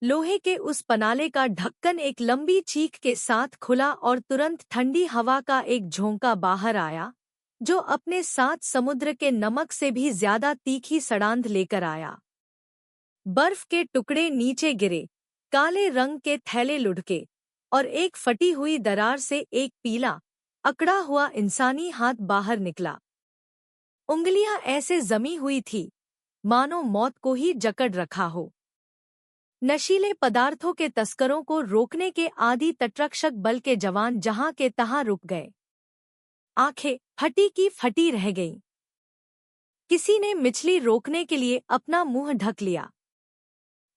लोहे के उस पनाले का ढक्कन एक लंबी चीख के साथ खुला और तुरंत ठंडी हवा का एक झोंका बाहर आया, जो अपने साथ समुद्र के नमक से भी ज्यादा तीखी सड़ांध लेकर आया। बर्फ के टुकड़े नीचे गिरे, काले रंग के थैले लुढ़के, और एक फटी हुई दरार से एक पीला, अकड़ा हुआ इंसानी हाथ बाहर निकला। उंगलियां ऐसे जमी हुई थी मानो मौत को ही जकड़ रखा हो। नशीले पदार्थों के तस्करों को रोकने के आदि तटरक्षक बल के जवान जहां के तहां रुक गए। आंखें फटी की फटी रह गईं। किसी ने मछली रोकने के लिए अपना मुंह ढक लिया।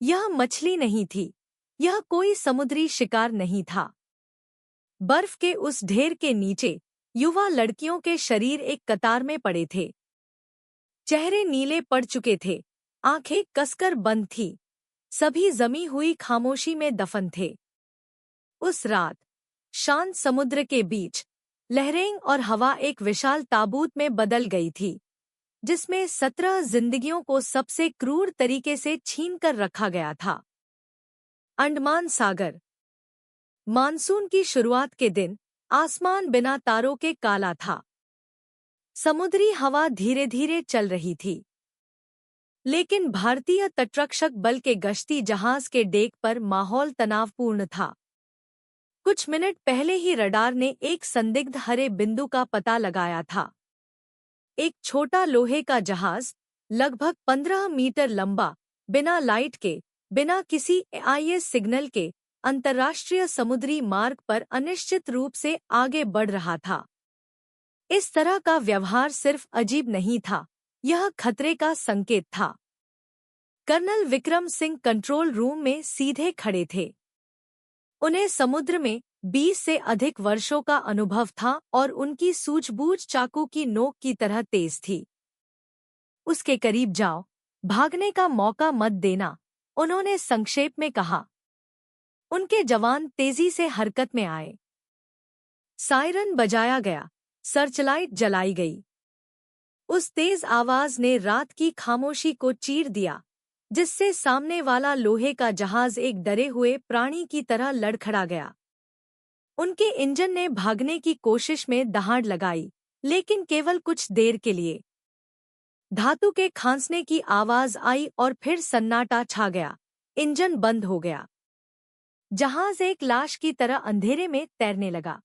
यह मछली नहीं थी, यह कोई समुद्री शिकार नहीं था। बर्फ के उस ढेर के नीचे युवा लड़कियों के शरीर एक कतार में पड़े थे। चेहरे नीले पड़ चुके थे, आंखें कसकर बंद थीं। सभी जमी हुई खामोशी में दफन थे। उस रात शांत समुद्र के बीच लहरें और हवा एक विशाल ताबूत में बदल गई थी, जिसमें 17 जिंदगियों को सबसे क्रूर तरीके से छीनकर रखा गया था। अंडमान सागर। मानसून की शुरुआत के दिन आसमान बिना तारों के काला था। समुद्री हवा धीरे धीरे चल रही थी, लेकिन भारतीय तटरक्षक बल के गश्ती जहाज के डेक पर माहौल तनावपूर्ण था। कुछ मिनट पहले ही रडार ने एक संदिग्ध हरे बिंदु का पता लगाया था। एक छोटा लोहे का जहाज, लगभग 15 मीटर लंबा, बिना लाइट के, बिना किसी आईएस सिग्नल के, अंतर्राष्ट्रीय समुद्री मार्ग पर अनिश्चित रूप से आगे बढ़ रहा था। इस तरह का व्यवहार सिर्फ अजीब नहीं था, यह खतरे का संकेत था। Colonel Vikram Singh control room में सीधे खड़े थे। उन्हें समुद्र में 20 से अधिक वर्षों का अनुभव था और उनकी सूझबूझ चाकू की नोक की तरह तेज थी। उसके करीब जाओ, भागने का मौका मत देना, उन्होंने संक्षेप में कहा। उनके जवान तेजी से हरकत में आए। सायरन बजाया गया, सर्चलाइट जलाई गई। उस तेज आवाज ने रात की खामोशी को चीर दिया, जिससे सामने वाला लोहे का जहाज एक डरे हुए प्राणी की तरह लड़खड़ा गया। उनके इंजन ने भागने की कोशिश में दहाड़ लगाई, लेकिन केवल कुछ देर के लिए। धातु के खांसने की आवाज आई और फिर सन्नाटा छा गया। इंजन बंद हो गया। जहाज एक लाश की तरह अंधेरे में तैरने लगा।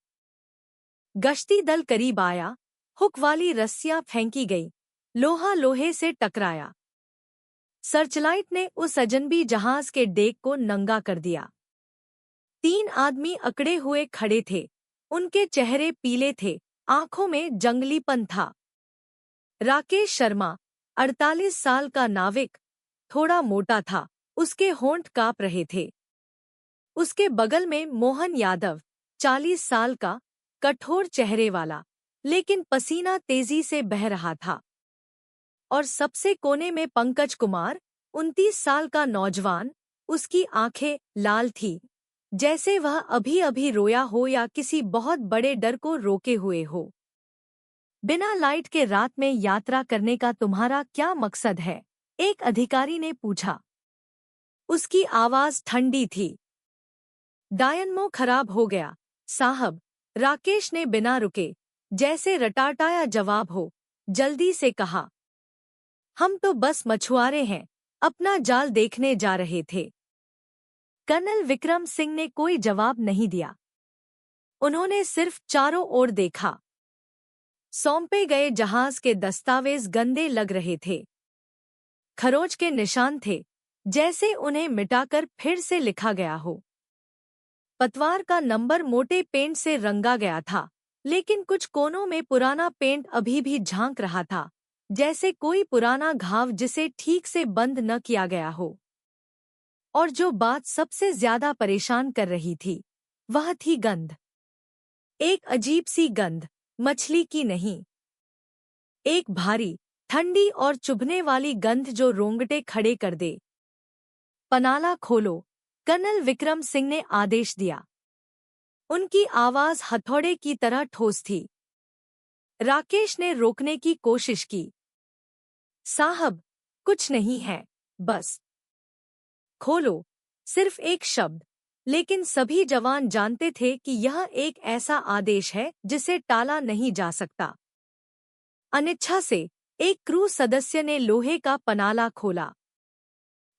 गश्ती दल करीब आया, हुक वाली रस्सियां फेंकी गई, लोहा लोहे से टकराया। सर्चलाइट ने उस अजनबी जहाज के डेक को नंगा कर दिया। 3 आदमी अकड़े हुए खड़े थे, उनके चेहरे पीले थे, आंखों में जंगलीपन था। राकेश शर्मा, 48 साल का नाविक, थोड़ा मोटा था, उसके होंठ कांप रहे थे। उसके बगल में मोहन यादव, 40 साल का, कठोर चेहरे वाला, लेकिन पसीना तेजी से बह रहा था। और सबसे कोने में पंकज कुमार, 29 साल का नौजवान, उसकी आंखें लाल थीं, जैसे वह अभी अभी रोया हो या किसी बहुत बड़े डर को रोके हुए हो। बिना लाइट के रात में यात्रा करने का तुम्हारा क्या मकसद है? एक अधिकारी ने पूछा। उसकी आवाज ठंडी थी। डायनमो खराब हो गया, साहब, राकेश ने बिना रुके, जैसे रटाटाया जवाब हो, जल्दी से कहा। हम तो बस मछुआरे हैं, अपना जाल देखने जा रहे थे। कर्नल विक्रम सिंह ने कोई जवाब नहीं दिया। उन्होंने सिर्फ चारों ओर देखा। सौंपे गए जहाज के दस्तावेज गंदे लग रहे थे। खरोच के निशान थे, जैसे उन्हें मिटाकर फिर से लिखा गया हो। पतवार का नंबर मोटे पेंट से रंगा गया था, लेकिन कुछ कोनों में पुराना पेंट अभी भी झांक रहा था, जैसे कोई पुराना घाव जिसे ठीक से बंद न किया गया हो। और जो बात सबसे ज्यादा परेशान कर रही थी, वह थी गंध। एक अजीब सी गंध, मछली की नहीं। एक भारी, ठंडी और चुभने वाली गंध जो रोंगटे खड़े कर दे। पनाला खोलो, कर्नल विक्रम सिंह ने आदेश दिया। उनकी आवाज हथौड़े की तरह ठोस थी। राकेश ने रोकने की कोशिश की। साहब, कुछ नहीं है, बस खोलो, सिर्फ एक शब्द, लेकिन सभी जवान जानते थे कि यह एक ऐसा आदेश है जिसे टाला नहीं जा सकता। अनिच्छा से एक क्रू सदस्य ने लोहे का पनाला खोला।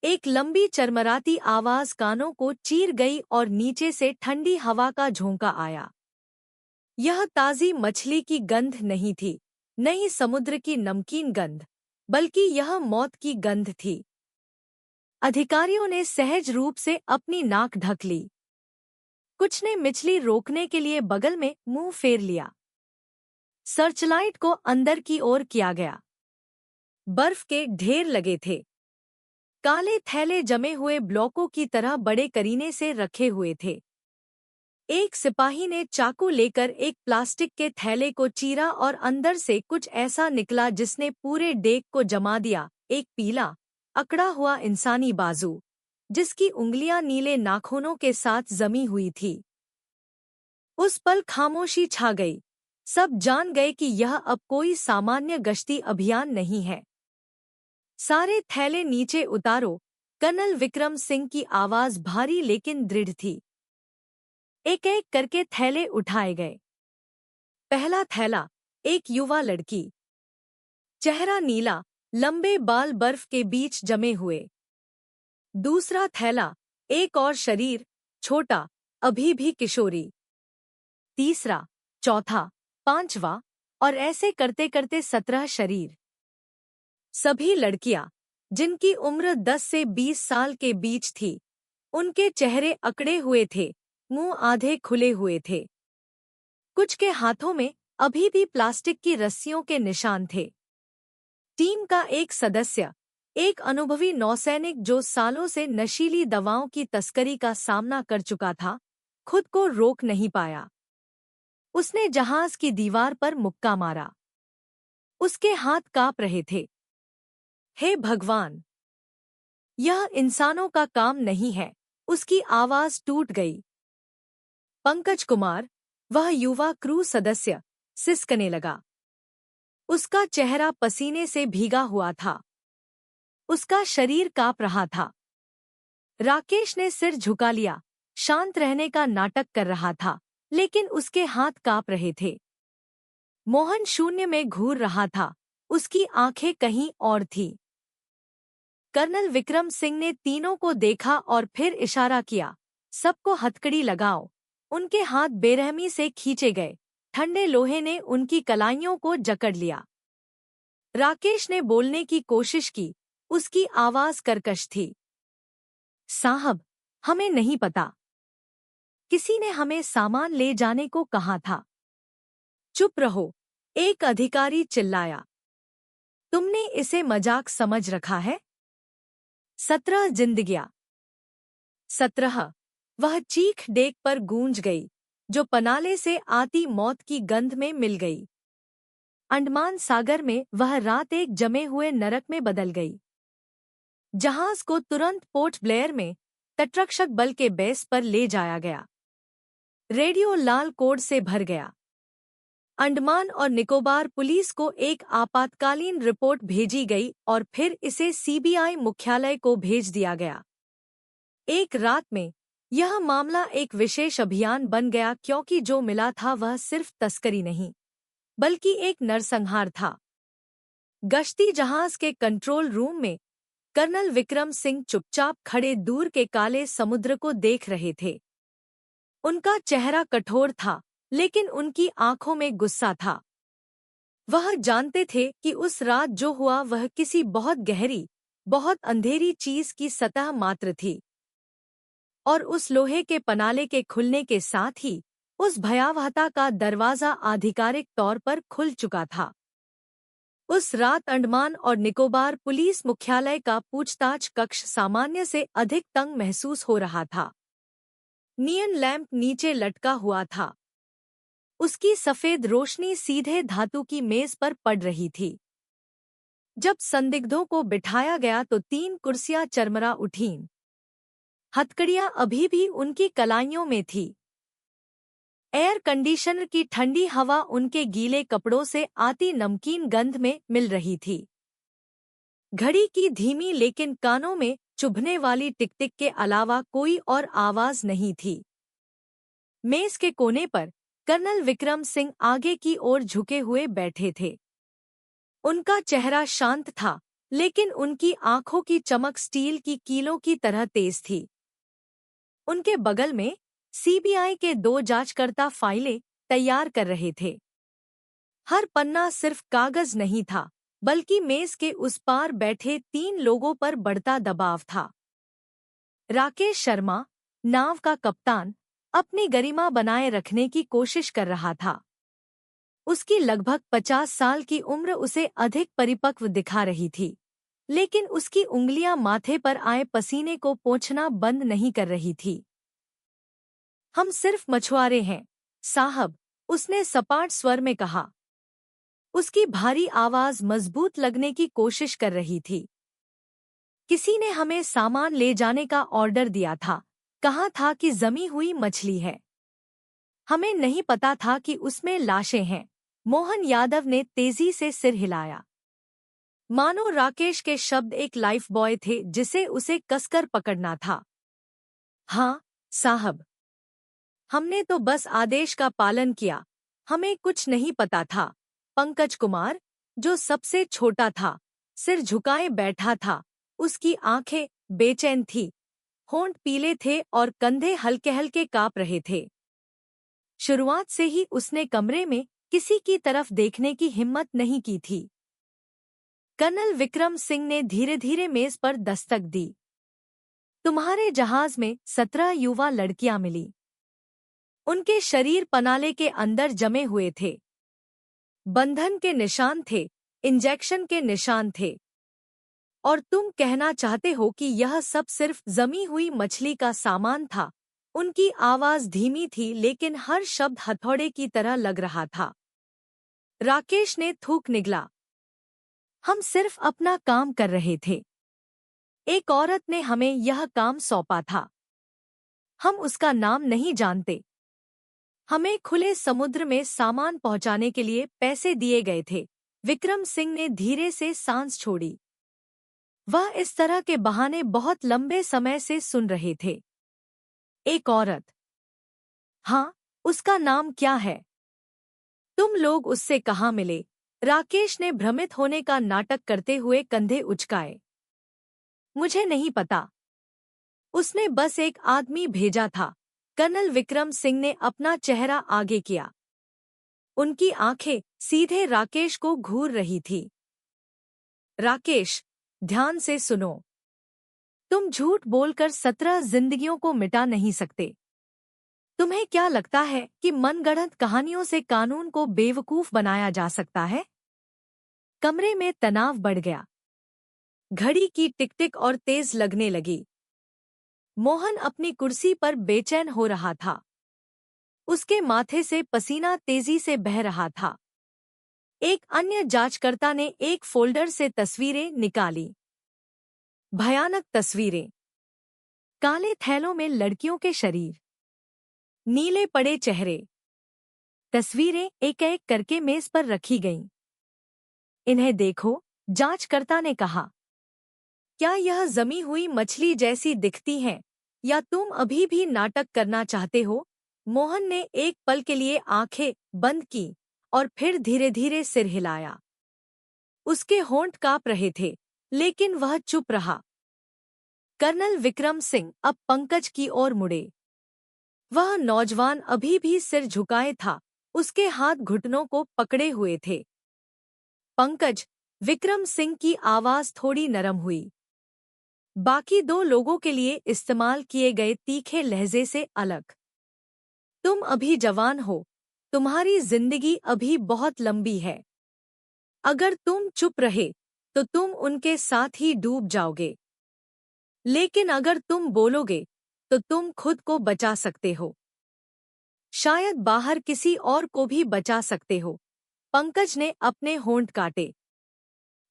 एक लंबी चरमराती आवाज कानों को चीर गई और नीचे से ठंडी हवा का झोंका आया। यह ताजी मछली की गंध नहीं थी, न ही समुद्र की नमकीन गंध, बल्कि यह मौत की गंध थी। अधिकारियों ने सहज रूप से अपनी नाक ढक ली। कुछ ने मछली रोकने के लिए बगल में मुंह फेर लिया। सर्चलाइट को अंदर की ओर किया गया। बर्फ के ढेर लगे थे। काले थैले जमे हुए ब्लॉकों की तरह बड़े करीने से रखे हुए थे। एक सिपाही ने चाकू लेकर एक प्लास्टिक के थैले को चीरा और अंदर से कुछ ऐसा निकला जिसने पूरे डेक को जमा दिया। एक पीला, अकड़ा हुआ इंसानी बाजू, जिसकी उंगलियां नीले नाखूनों के साथ जमी हुई थी। उस पल खामोशी छा गई। सब जान गए कि यह अब कोई सामान्य गश्ती अभियान नहीं है। सारे थैले नीचे उतारो, कर्नल विक्रम सिंह की आवाज भारी लेकिन दृढ़ थी। एक एक करके थैले उठाए गए। पहला थैला, एक युवा लड़की। चेहरा नीला, लंबे बाल बर्फ के बीच जमे हुए। दूसरा थैला, एक और शरीर, छोटा, अभी भी किशोरी। तीसरा, चौथा, पांचवा, और ऐसे करते करते 17 शरीर। सभी लड़कियां, जिनकी उम्र 10 से 20 साल के बीच थी। उनके चेहरे अकड़े हुए थे, मुंह आधे खुले हुए थे। कुछ के हाथों में अभी भी प्लास्टिक की रस्सियों के निशान थे। टीम का एक सदस्य, एक अनुभवी नौसैनिक जो सालों से नशीली दवाओं की तस्करी का सामना कर चुका था, खुद को रोक नहीं पाया। उसने जहाज की दीवार पर मुक्का मारा। उसके हाथ कांप रहे थे। हे भगवान! यह इंसानों का काम नहीं है। उसकी आवाज टूट गई। पंकज कुमार, वह युवा क्रू सदस्य, सिसकने लगा। उसका चेहरा पसीने से भीगा हुआ था। उसका शरीर कांप रहा था। राकेश ने सिर झुका लिया, शांत रहने का नाटक कर रहा था, लेकिन उसके हाथ कांप रहे थे। मोहन शून्य में घूर रहा था, उसकी आंखें कहीं और थीं। कर्नल विक्रम सिंह ने तीनों को देखा और फिर इशारा किया, सबको हथकड़ी लगाओ। उनके हाथ बेरहमी से खींचे गए। ठंडे लोहे ने उनकी कलाइयों को जकड़ लिया। राकेश ने बोलने की कोशिश की, उसकी आवाज कर्कश थी। साहब, हमें नहीं पता। किसी ने हमें सामान ले जाने को कहा था। चुप रहो, एक अधिकारी चिल्लाया। तुमने इसे मजाक समझ रखा है? 17 जिंदगियां। 17। वह चीख डेक पर गूंज गई, जो पनाले से आती मौत की गंध में मिल गई। अंडमान सागर में वह रात एक जमे हुए नरक में बदल गई। जहाज को तुरंत पोर्ट ब्लेयर में तटरक्षक बल के बेस पर ले जाया गया। रेडियो लाल कोड से भर गया। अंडमान और निकोबार पुलिस को एक आपातकालीन रिपोर्ट भेजी गई और फिर इसे सीबीआई मुख्यालय को भेज दिया गया। एक रात में यह मामला एक विशेष अभियान बन गया, क्योंकि जो मिला था वह सिर्फ तस्करी नहीं, बल्कि एक नरसंहार था। गश्ती जहाज के कंट्रोल रूम में कर्नल विक्रम सिंह चुपचाप खड़े दूर के काले समुद्र को देख रहे थे। उनका चेहरा कठोर था, लेकिन उनकी आंखों में गुस्सा था। वह जानते थे कि उस रात जो हुआ वह किसी बहुत गहरी, बहुत अंधेरी चीज की सतह मात्र थी। और उस लोहे के पनाले के खुलने के साथ ही उस भयावहता का दरवाजा आधिकारिक तौर पर खुल चुका था। उस रात अंडमान और निकोबार पुलिस मुख्यालय का पूछताछ कक्ष सामान्य से अधिक तंग महसूस हो रहा था। नियन लैंप नीचे लटका हुआ था। उसकी सफेद रोशनी सीधे धातु की मेज पर पड़ रही थी। जब संदिग्धों को बिठाया गया तो 3 कुर्सियां चरमरा उठीं। हथकड़ियां अभी भी उनकी कलाइयों में थी। एयर कंडीशनर की ठंडी हवा उनके गीले कपड़ों से आती नमकीन गंध में मिल रही थी। घड़ी की धीमी लेकिन कानों में चुभने वाली टिक-टिक के अलावा कोई और आवाज नहीं थी। मेज के कोने पर कर्नल विक्रम सिंह आगे की ओर झुके हुए बैठे थे। उनका चेहरा शांत था, लेकिन उनकी आंखों की चमक स्टील की कीलों की तरह तेज थी। उनके बगल में सीबीआई के 2 जांचकर्ता फाइलें तैयार कर रहे थे। हर पन्ना सिर्फ कागज नहीं था, बल्कि मेज के उस पार बैठे 3 लोगों पर बढ़ता दबाव था। राकेश शर्मा, नाव का कप्तान, अपनी गरिमा बनाए रखने की कोशिश कर रहा था। उसकी लगभग 50 साल की उम्र उसे अधिक परिपक्व दिखा रही थी, लेकिन उसकी उंगलियां माथे पर आए पसीने को पोंछना बंद नहीं कर रही थी। हम सिर्फ मछुआरे हैं, साहब, उसने सपाट स्वर में कहा। उसकी भारी आवाज मजबूत लगने की कोशिश कर रही थी। किसी ने हमें सामान ले जाने का ऑर्डर दिया था, कहा था कि जमी हुई मछली है। हमें नहीं पता था कि उसमें लाशें हैं। मोहन यादव ने तेजी से सिर हिलाया, मानो राकेश के शब्द एक लाइफ बॉय थे जिसे उसे कसकर पकड़ना था। हाँ, साहब, हमने तो बस आदेश का पालन किया, हमें कुछ नहीं पता था। पंकज कुमार, जो सबसे छोटा था, सिर झुकाए बैठा था। उसकी आंखें बेचैन थी, होंठ पीले थे और कंधे हल्के हल्के कांप रहे थे। शुरुआत से ही उसने कमरे में किसी की तरफ देखने की हिम्मत नहीं की थी। कर्नल विक्रम सिंह ने धीरे धीरे मेज पर दस्तक दी। तुम्हारे जहाज में 17 युवा लड़कियां मिली। उनके शरीर पनाले के अंदर जमे हुए थे। बंधन के निशान थे, इंजेक्शन के निशान थे। और तुम कहना चाहते हो कि यह सब सिर्फ जमी हुई मछली का सामान था? उनकी आवाज धीमी थी, लेकिन हर शब्द हथौड़े की तरह लग रहा था। राकेश ने थूक निगला। हम सिर्फ अपना काम कर रहे थे। एक औरत ने हमें यह काम सौंपा था। हम उसका नाम नहीं जानते। हमें खुले समुद्र में सामान पहुंचाने के लिए पैसे दिए गए थे। विक्रम सिंह ने धीरे से सांस छोड़ी। वह इस तरह के बहाने बहुत लंबे समय से सुन रहे थे। एक औरत? हाँ, उसका नाम क्या है? तुम लोग उससे कहाँ मिले? राकेश ने भ्रमित होने का नाटक करते हुए कंधे उचकाए। मुझे नहीं पता। उसने बस एक आदमी भेजा था। कर्नल विक्रम सिंह ने अपना चेहरा आगे किया। उनकी आंखें सीधे राकेश को घूर रही थी। राकेश, ध्यान से सुनो। तुम झूठ बोलकर 17 जिंदगियों को मिटा नहीं सकते। तुम्हें क्या लगता है कि मनगढ़ंत कहानियों से कानून को बेवकूफ बनाया जा सकता है? कमरे में तनाव बढ़ गया। घड़ी की टिक-टिक और तेज लगने लगी। मोहन अपनी कुर्सी पर बेचैन हो रहा था। उसके माथे से पसीना तेजी से बह रहा था। एक अन्य जांचकर्ता ने एक फोल्डर से तस्वीरें निकाली। भयानक तस्वीरें। काले थैलों में लड़कियों के शरीर, नीले पड़े चेहरे। तस्वीरें एक-एक करके मेज पर रखी गईं। इन्हें देखो, जांचकर्ता ने कहा। क्या यह जमी हुई मछली जैसी दिखती हैं, या तुम अभी भी नाटक करना चाहते हो? मोहन ने एक पल के लिए आंखें बंद की और फिर धीरे धीरे सिर हिलाया। उसके होंठ कांप रहे थे, लेकिन वह चुप रहा। कर्नल विक्रम सिंह अब पंकज की ओर मुड़े। वह नौजवान अभी भी सिर झुकाए था, उसके हाथ घुटनों को पकड़े हुए थे। पंकज, विक्रम सिंह की आवाज थोड़ी नरम हुई, बाकी 2 लोगों के लिए इस्तेमाल किए गए तीखे लहजे से अलग। तुम अभी जवान हो, तुम्हारी जिंदगी अभी बहुत लंबी है। अगर तुम चुप रहे, तो तुम उनके साथ ही डूब जाओगे। लेकिन अगर तुम बोलोगे, तो तुम खुद को बचा सकते हो। शायद बाहर किसी और को भी बचा सकते हो। पंकज ने अपने होंठ काटे।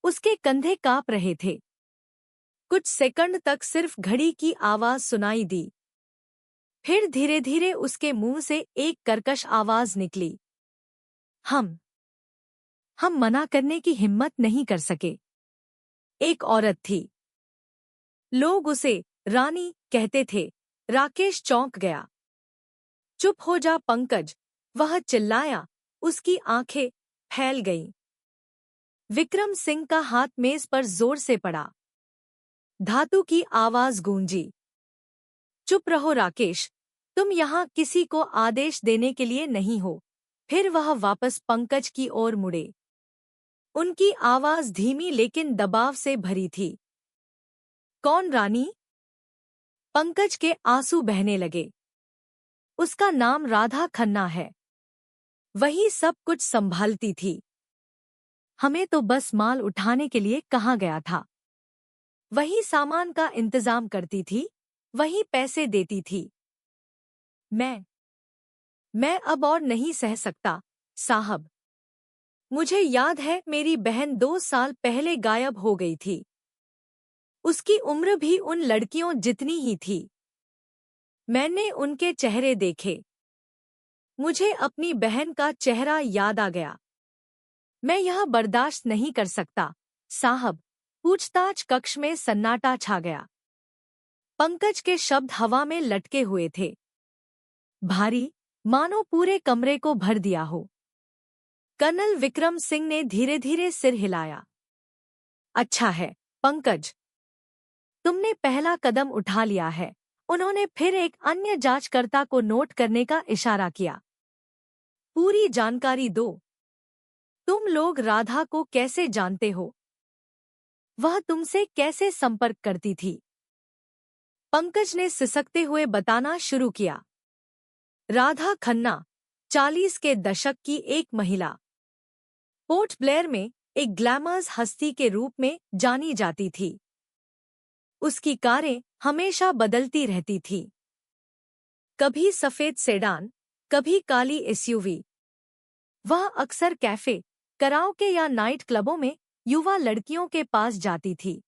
उसके कंधे कांप रहे थे। कुछ सेकंड तक सिर्फ घड़ी की आवाज सुनाई दी। फिर धीरे धीरे उसके मुंह से एक कर्कश आवाज निकली। हम मना करने की हिम्मत नहीं कर सके। एक औरत थी। लोग उसे रानी कहते थे। राकेश चौंक गया। चुप हो जा पंकज, वह चिल्लाया। उसकी आंखें फैल गईं। विक्रम सिंह का हाथ मेज पर जोर से पड़ा। धातु की आवाज गूंजी। चुप रहो राकेश, तुम यहाँ किसी को आदेश देने के लिए नहीं हो। फिर वह वापस पंकज की ओर मुड़े। उनकी आवाज धीमी लेकिन दबाव से भरी थी। कौन रानी? पंकज के आंसू बहने लगे। उसका नाम राधा खन्ना है। वही सब कुछ संभालती थी। हमें तो बस माल उठाने के लिए कहा गया था। वही सामान का इंतजाम करती थी, वही पैसे देती थी। मैं अब और नहीं सह सकता, साहब। मुझे याद है मेरी बहन 2 साल पहले गायब हो गई थी। उसकी उम्र भी उन लड़कियों जितनी ही थी। मैंने उनके चेहरे देखे। मुझे अपनी बहन का चेहरा याद आ गया। मैं यह बर्दाश्त नहीं कर सकता, साहब। पूछताछ कक्ष में सन्नाटा छा गया। पंकज के शब्द हवा में लटके हुए थे, भारी, मानो पूरे कमरे को भर दिया हो। कर्नल विक्रम सिंह ने धीरे धीरे सिर हिलाया। अच्छा है पंकज, तुमने पहला कदम उठा लिया है। उन्होंने फिर एक अन्य जांचकर्ता को नोट करने का इशारा किया। पूरी जानकारी दो। तुम लोग राधा को कैसे जानते हो? वह तुमसे कैसे संपर्क करती थी? पंकज ने सिसकते हुए बताना शुरू किया। राधा खन्ना, 40 के दशक की एक महिला, पोर्ट ब्लेयर में एक ग्लैमरस हस्ती के रूप में जानी जाती थी। उसकी कारें हमेशा बदलती रहती थी। कभी सफेद सेडान, कभी काली एसयूवी। वह अक्सर कैफे, कराओके या नाइट क्लबों में युवा लड़कियों के पास जाती थी।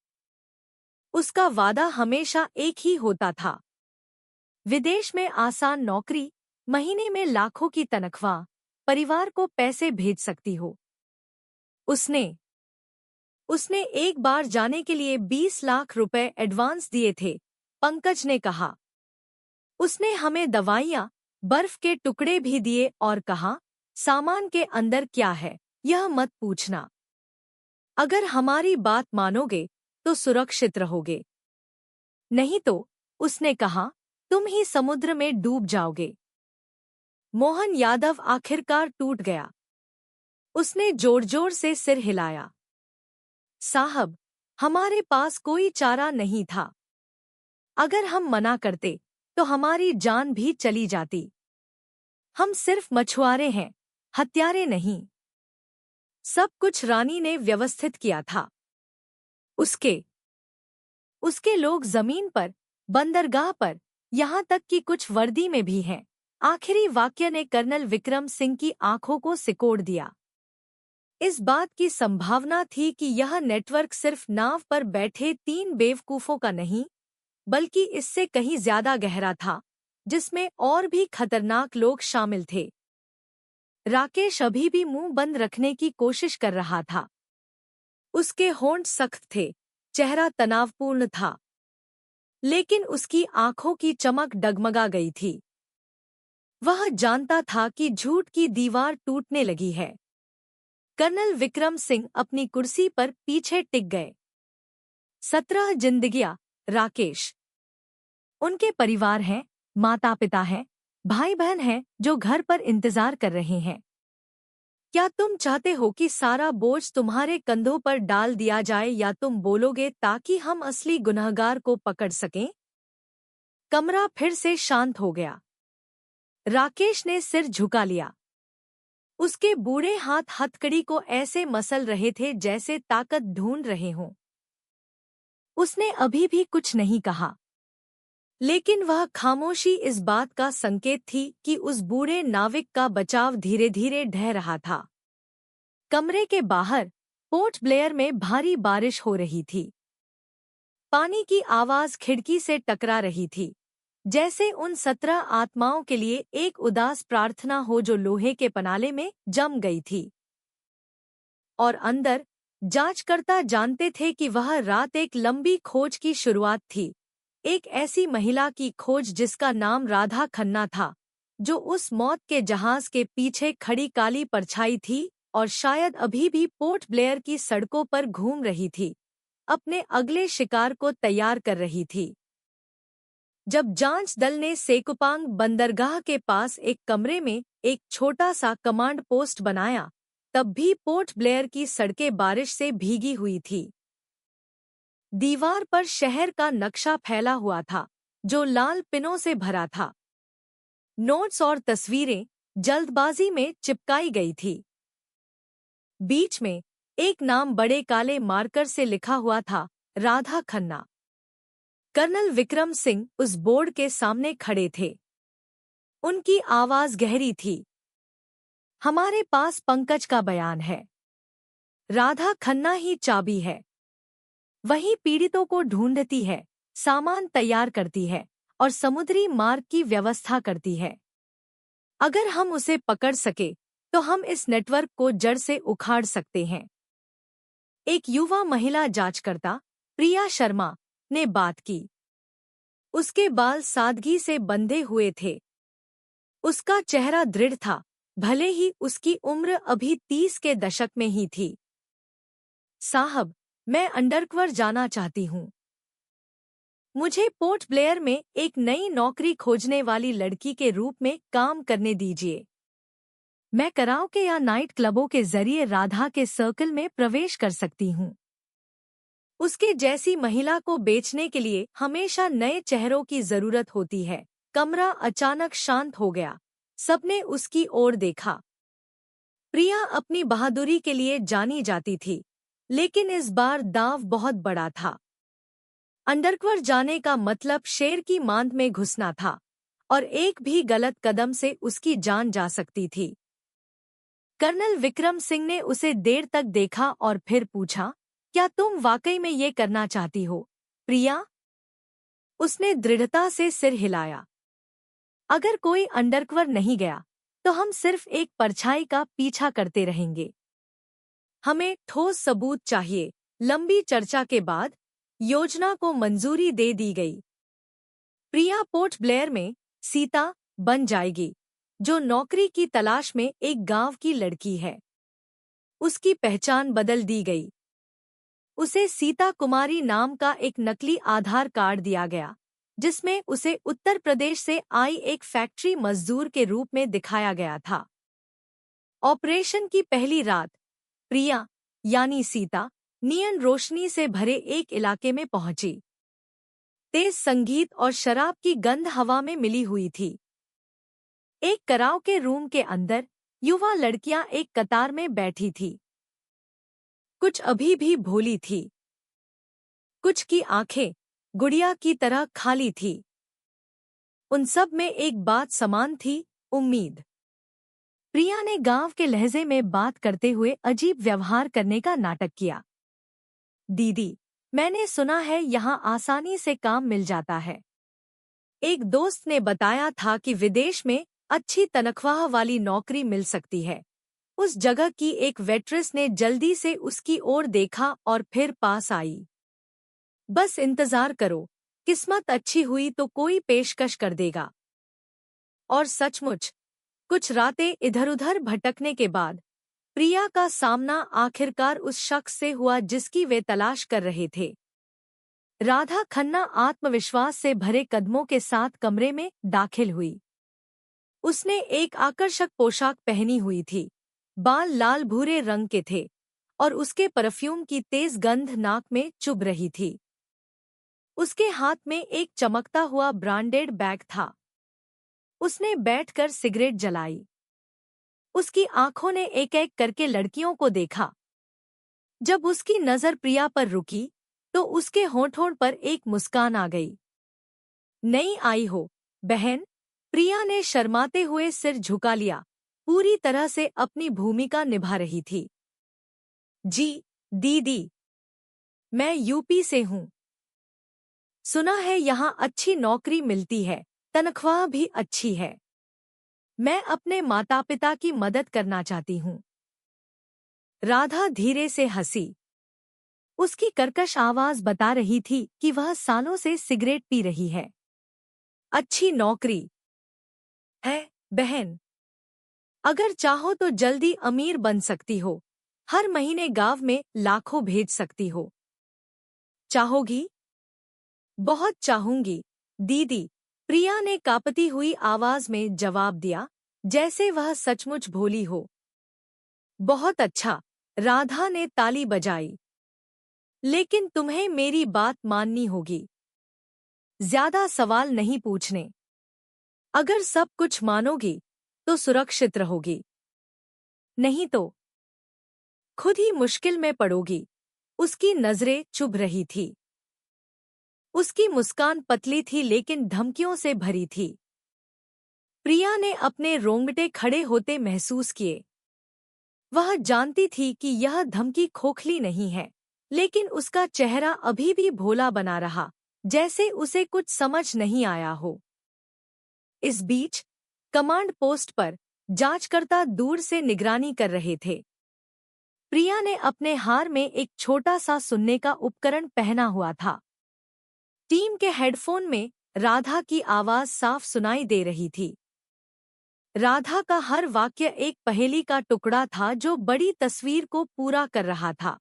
उसका वादा हमेशा एक ही होता था। विदेश में आसान नौकरी, महीने में लाखों की तनख्वाह, परिवार को पैसे भेज सकती हो। उसने एक बार जाने के लिए 20 लाख रुपए एडवांस दिए थे, पंकज ने कहा। उसने हमें दवाइयाँ, बर्फ के टुकड़े भी दिए और कहा, सामान के अंदर क्या है, यह मत पूछना। अगर हमारी बात मानोगे तो सुरक्षित रहोगे। नहीं तो, उसने कहा, तुम ही समुद्र में डूब जाओगे। मोहन यादव आखिरकार टूट गया। उसने जोर जोर से सिर हिलाया। साहब, हमारे पास कोई चारा नहीं था। अगर हम मना करते तो हमारी जान भी चली जाती। हम सिर्फ मछुआरे हैं, हत्यारे नहीं। सब कुछ रानी ने व्यवस्थित किया था। उसके लोग जमीन पर, बंदरगाह पर, यहाँ तक कि कुछ वर्दी में भी हैं। आखिरी वाक्य ने कर्नल विक्रम सिंह की आंखों को सिकोड़ दिया। इस बात की संभावना थी कि यह नेटवर्क सिर्फ नाव पर बैठे 3 बेवकूफों का नहीं, बल्कि इससे कहीं ज्यादा गहरा था, जिसमें और भी खतरनाक लोग शामिल थे। राकेश अभी भी मुंह बंद रखने की कोशिश कर रहा था। उसके होंठ सख्त थे, चेहरा तनावपूर्ण था, लेकिन उसकी आंखों की चमक डगमगा गई थी। वह जानता था कि झूठ की दीवार टूटने लगी है। कर्नल विक्रम सिंह अपनी कुर्सी पर पीछे टिक गए। 17 जिंदगियां, राकेश। उनके परिवार हैं, माता पिता हैं, भाई बहन हैं जो घर पर इंतजार कर रहे हैं। क्या तुम चाहते हो कि सारा बोझ तुम्हारे कंधों पर डाल दिया जाए, या तुम बोलोगे ताकि हम असली गुनहगार को पकड़ सकें? कमरा फिर से शांत हो गया। राकेश ने सिर झुका लिया। उसके बूढ़े हाथ हथकड़ी को ऐसे मसल रहे थे जैसे ताकत ढूंढ रहे हों। उसने अभी भी कुछ नहीं कहा, लेकिन वह खामोशी इस बात का संकेत थी कि उस बूढ़े नाविक का बचाव धीरे धीरे ढह रहा था। कमरे के बाहर पोर्ट ब्लेयर में भारी बारिश हो रही थी। पानी की आवाज खिड़की से टकरा रही थी, जैसे उन 17 आत्माओं के लिए एक उदास प्रार्थना हो जो लोहे के पनाले में जम गई थी। और अंदर, जांचकर्ता जानते थे कि वह रात एक लंबी खोज की शुरुआत थी, एक ऐसी महिला की खोज जिसका नाम राधा खन्ना था, जो उस मौत के जहाज के पीछे खड़ी काली परछाई थी और शायद अभी भी पोर्ट ब्लेयर की सड़कों पर घूम रही थी, अपने अगले शिकार को तैयार कर रही थी। जब जांच दल ने सेकुपांग बंदरगाह के पास एक कमरे में एक छोटा सा कमांड पोस्ट बनाया, तब भी पोर्ट ब्लेयर की सड़कें बारिश से भीगी हुई थी। दीवार पर शहर का नक्शा फैला हुआ था, जो लाल पिनों से भरा था। नोट्स और तस्वीरें जल्दबाजी में चिपकाई गई थी। बीच में एक नाम बड़े काले मार्कर से लिखा हुआ था, राधा खन्ना। कर्नल विक्रम सिंह उस बोर्ड के सामने खड़े थे। उनकी आवाज गहरी थी। हमारे पास पंकज का बयान है। राधा खन्ना ही चाबी है। वही पीड़ितों को ढूंढती है, सामान तैयार करती है और समुद्री मार्ग की व्यवस्था करती है। अगर हम उसे पकड़ सके तो हम इस नेटवर्क को जड़ से उखाड़ सकते हैं। एक युवा महिला जांचकर्ता, प्रिया शर्मा, ने बात की। उसके बाल सादगी से बंधे हुए थे। उसका चेहरा दृढ़ था, भले ही उसकी उम्र अभी 30 के दशक में ही थी। साहब, मैं अंडरकवर जाना चाहती हूँ। मुझे पोर्ट ब्लेयर में एक नई नौकरी खोजने वाली लड़की के रूप में काम करने दीजिए। मैं कराओके या नाइट क्लबों के जरिए राधा के सर्कल में प्रवेश कर सकती हूँ। उसके जैसी महिला को बेचने के लिए हमेशा नए चेहरों की जरूरत होती है। कमरा अचानक शांत हो गया। सबने उसकी ओर देखा। प्रिया अपनी बहादुरी के लिए जानी जाती थी, लेकिन इस बार दांव बहुत बड़ा था। अंडरकवर जाने का मतलब शेर की मांद में घुसना था, और एक भी गलत कदम से उसकी जान जा सकती थी। कर्नल विक्रम सिंह ने उसे देर तक देखा और फिर पूछा, क्या तुम वाकई में ये करना चाहती हो, प्रिया? उसने दृढ़ता से सिर हिलाया। अगर कोई अंडरकवर नहीं गया तो हम सिर्फ एक परछाई का पीछा करते रहेंगे। हमें ठोस सबूत चाहिए। लंबी चर्चा के बाद योजना को मंजूरी दे दी गई। प्रिया पोर्ट ब्लेयर में सीता बन जाएगी, जो नौकरी की तलाश में एक गांव की लड़की है। उसकी पहचान बदल दी गई। उसे सीता कुमारी नाम का एक नकली आधार कार्ड दिया गया, जिसमें उसे उत्तर प्रदेश से आई एक फैक्ट्री मजदूर के रूप में दिखाया गया था। ऑपरेशन की पहली रात प्रिया, यानी सीता, नियन रोशनी से भरे एक इलाके में पहुंची। तेज संगीत और शराब की गंध हवा में मिली हुई थी। एक कराओके रूम के अंदर युवा लड़कियां एक कतार में बैठी थी। कुछ अभी भी भोली थी। कुछ की आंखें गुड़िया की तरह खाली थी। उन सब में एक बात समान थी, उम्मीद। प्रिया ने गांव के लहजे में बात करते हुए अजीब व्यवहार करने का नाटक किया। दीदी, मैंने सुना है यहाँ आसानी से काम मिल जाता है। एक दोस्त ने बताया था कि विदेश में अच्छी तनख्वाह वाली नौकरी मिल सकती है। उस जगह की एक वेट्रेस ने जल्दी से उसकी ओर देखा और फिर पास आई। बस इंतजार करो, किस्मत अच्छी हुई तो कोई पेशकश कर देगा। और सचमुच, कुछ रातें इधर-उधर भटकने के बाद प्रिया का सामना आखिरकार उस शख्स से हुआ जिसकी वे तलाश कर रहे थे। राधा खन्ना आत्मविश्वास से भरे कदमों के साथ कमरे में दाखिल हुई। उसने एक आकर्षक पोशाक पहनी हुई थी, बाल लाल भूरे रंग के थे और उसके परफ्यूम की तेज गंध नाक में चुभ रही थी। उसके हाथ में एक चमकता हुआ ब्रांडेड बैग था। उसने बैठकर सिगरेट जलाई। उसकी आंखों ने एक-एक करके लड़कियों को देखा। जब उसकी नजर प्रिया पर रुकी, तो उसके होठों पर एक मुस्कान आ गई। नहीं आई हो, बहन? प्रिया ने शर्माते हुए सिर झुका लिया, पूरी तरह से अपनी भूमिका निभा रही थी। जी, दीदी। मैं यूपी से हूँ। सुना है यहाँ अच्छी नौकरी मिलती है, तनख्वाह भी अच्छी है। मैं अपने माता पिता की मदद करना चाहती हूँ। राधा धीरे से हंसी। उसकी कर्कश आवाज बता रही थी कि वह सालों से सिगरेट पी रही है। अच्छी नौकरी है, बहन। अगर चाहो तो जल्दी अमीर बन सकती हो। हर महीने गांव में लाखों भेज सकती हो। चाहोगी? बहुत चाहूंगी, दीदी, प्रिया ने कांपती हुई आवाज में जवाब दिया, जैसे वह सचमुच भोली हो। बहुत अच्छा, राधा ने ताली बजाई। लेकिन तुम्हें मेरी बात माननी होगी। ज्यादा सवाल नहीं पूछने। अगर सब कुछ मानोगी तो सुरक्षित रहोगी। नहीं तो खुद ही मुश्किल में पड़ोगी। उसकी नजरें चुभ रही थी। उसकी मुस्कान पतली थी लेकिन धमकियों से भरी थी। प्रिया ने अपने रोंगटे खड़े होते महसूस किए। वह जानती थी कि यह धमकी खोखली नहीं है, लेकिन उसका चेहरा अभी भी भोला बना रहा, जैसे उसे कुछ समझ नहीं आया हो। इस बीच कमांड पोस्ट पर जांचकर्ता दूर से निगरानी कर रहे थे। प्रिया ने अपने हार में एक छोटा सा सुनने का उपकरण पहना हुआ था। टीम के हेडफोन में राधा की आवाज साफ सुनाई दे रही थी। राधा का हर वाक्य एक पहेली का टुकड़ा था जो बड़ी तस्वीर को पूरा कर रहा था।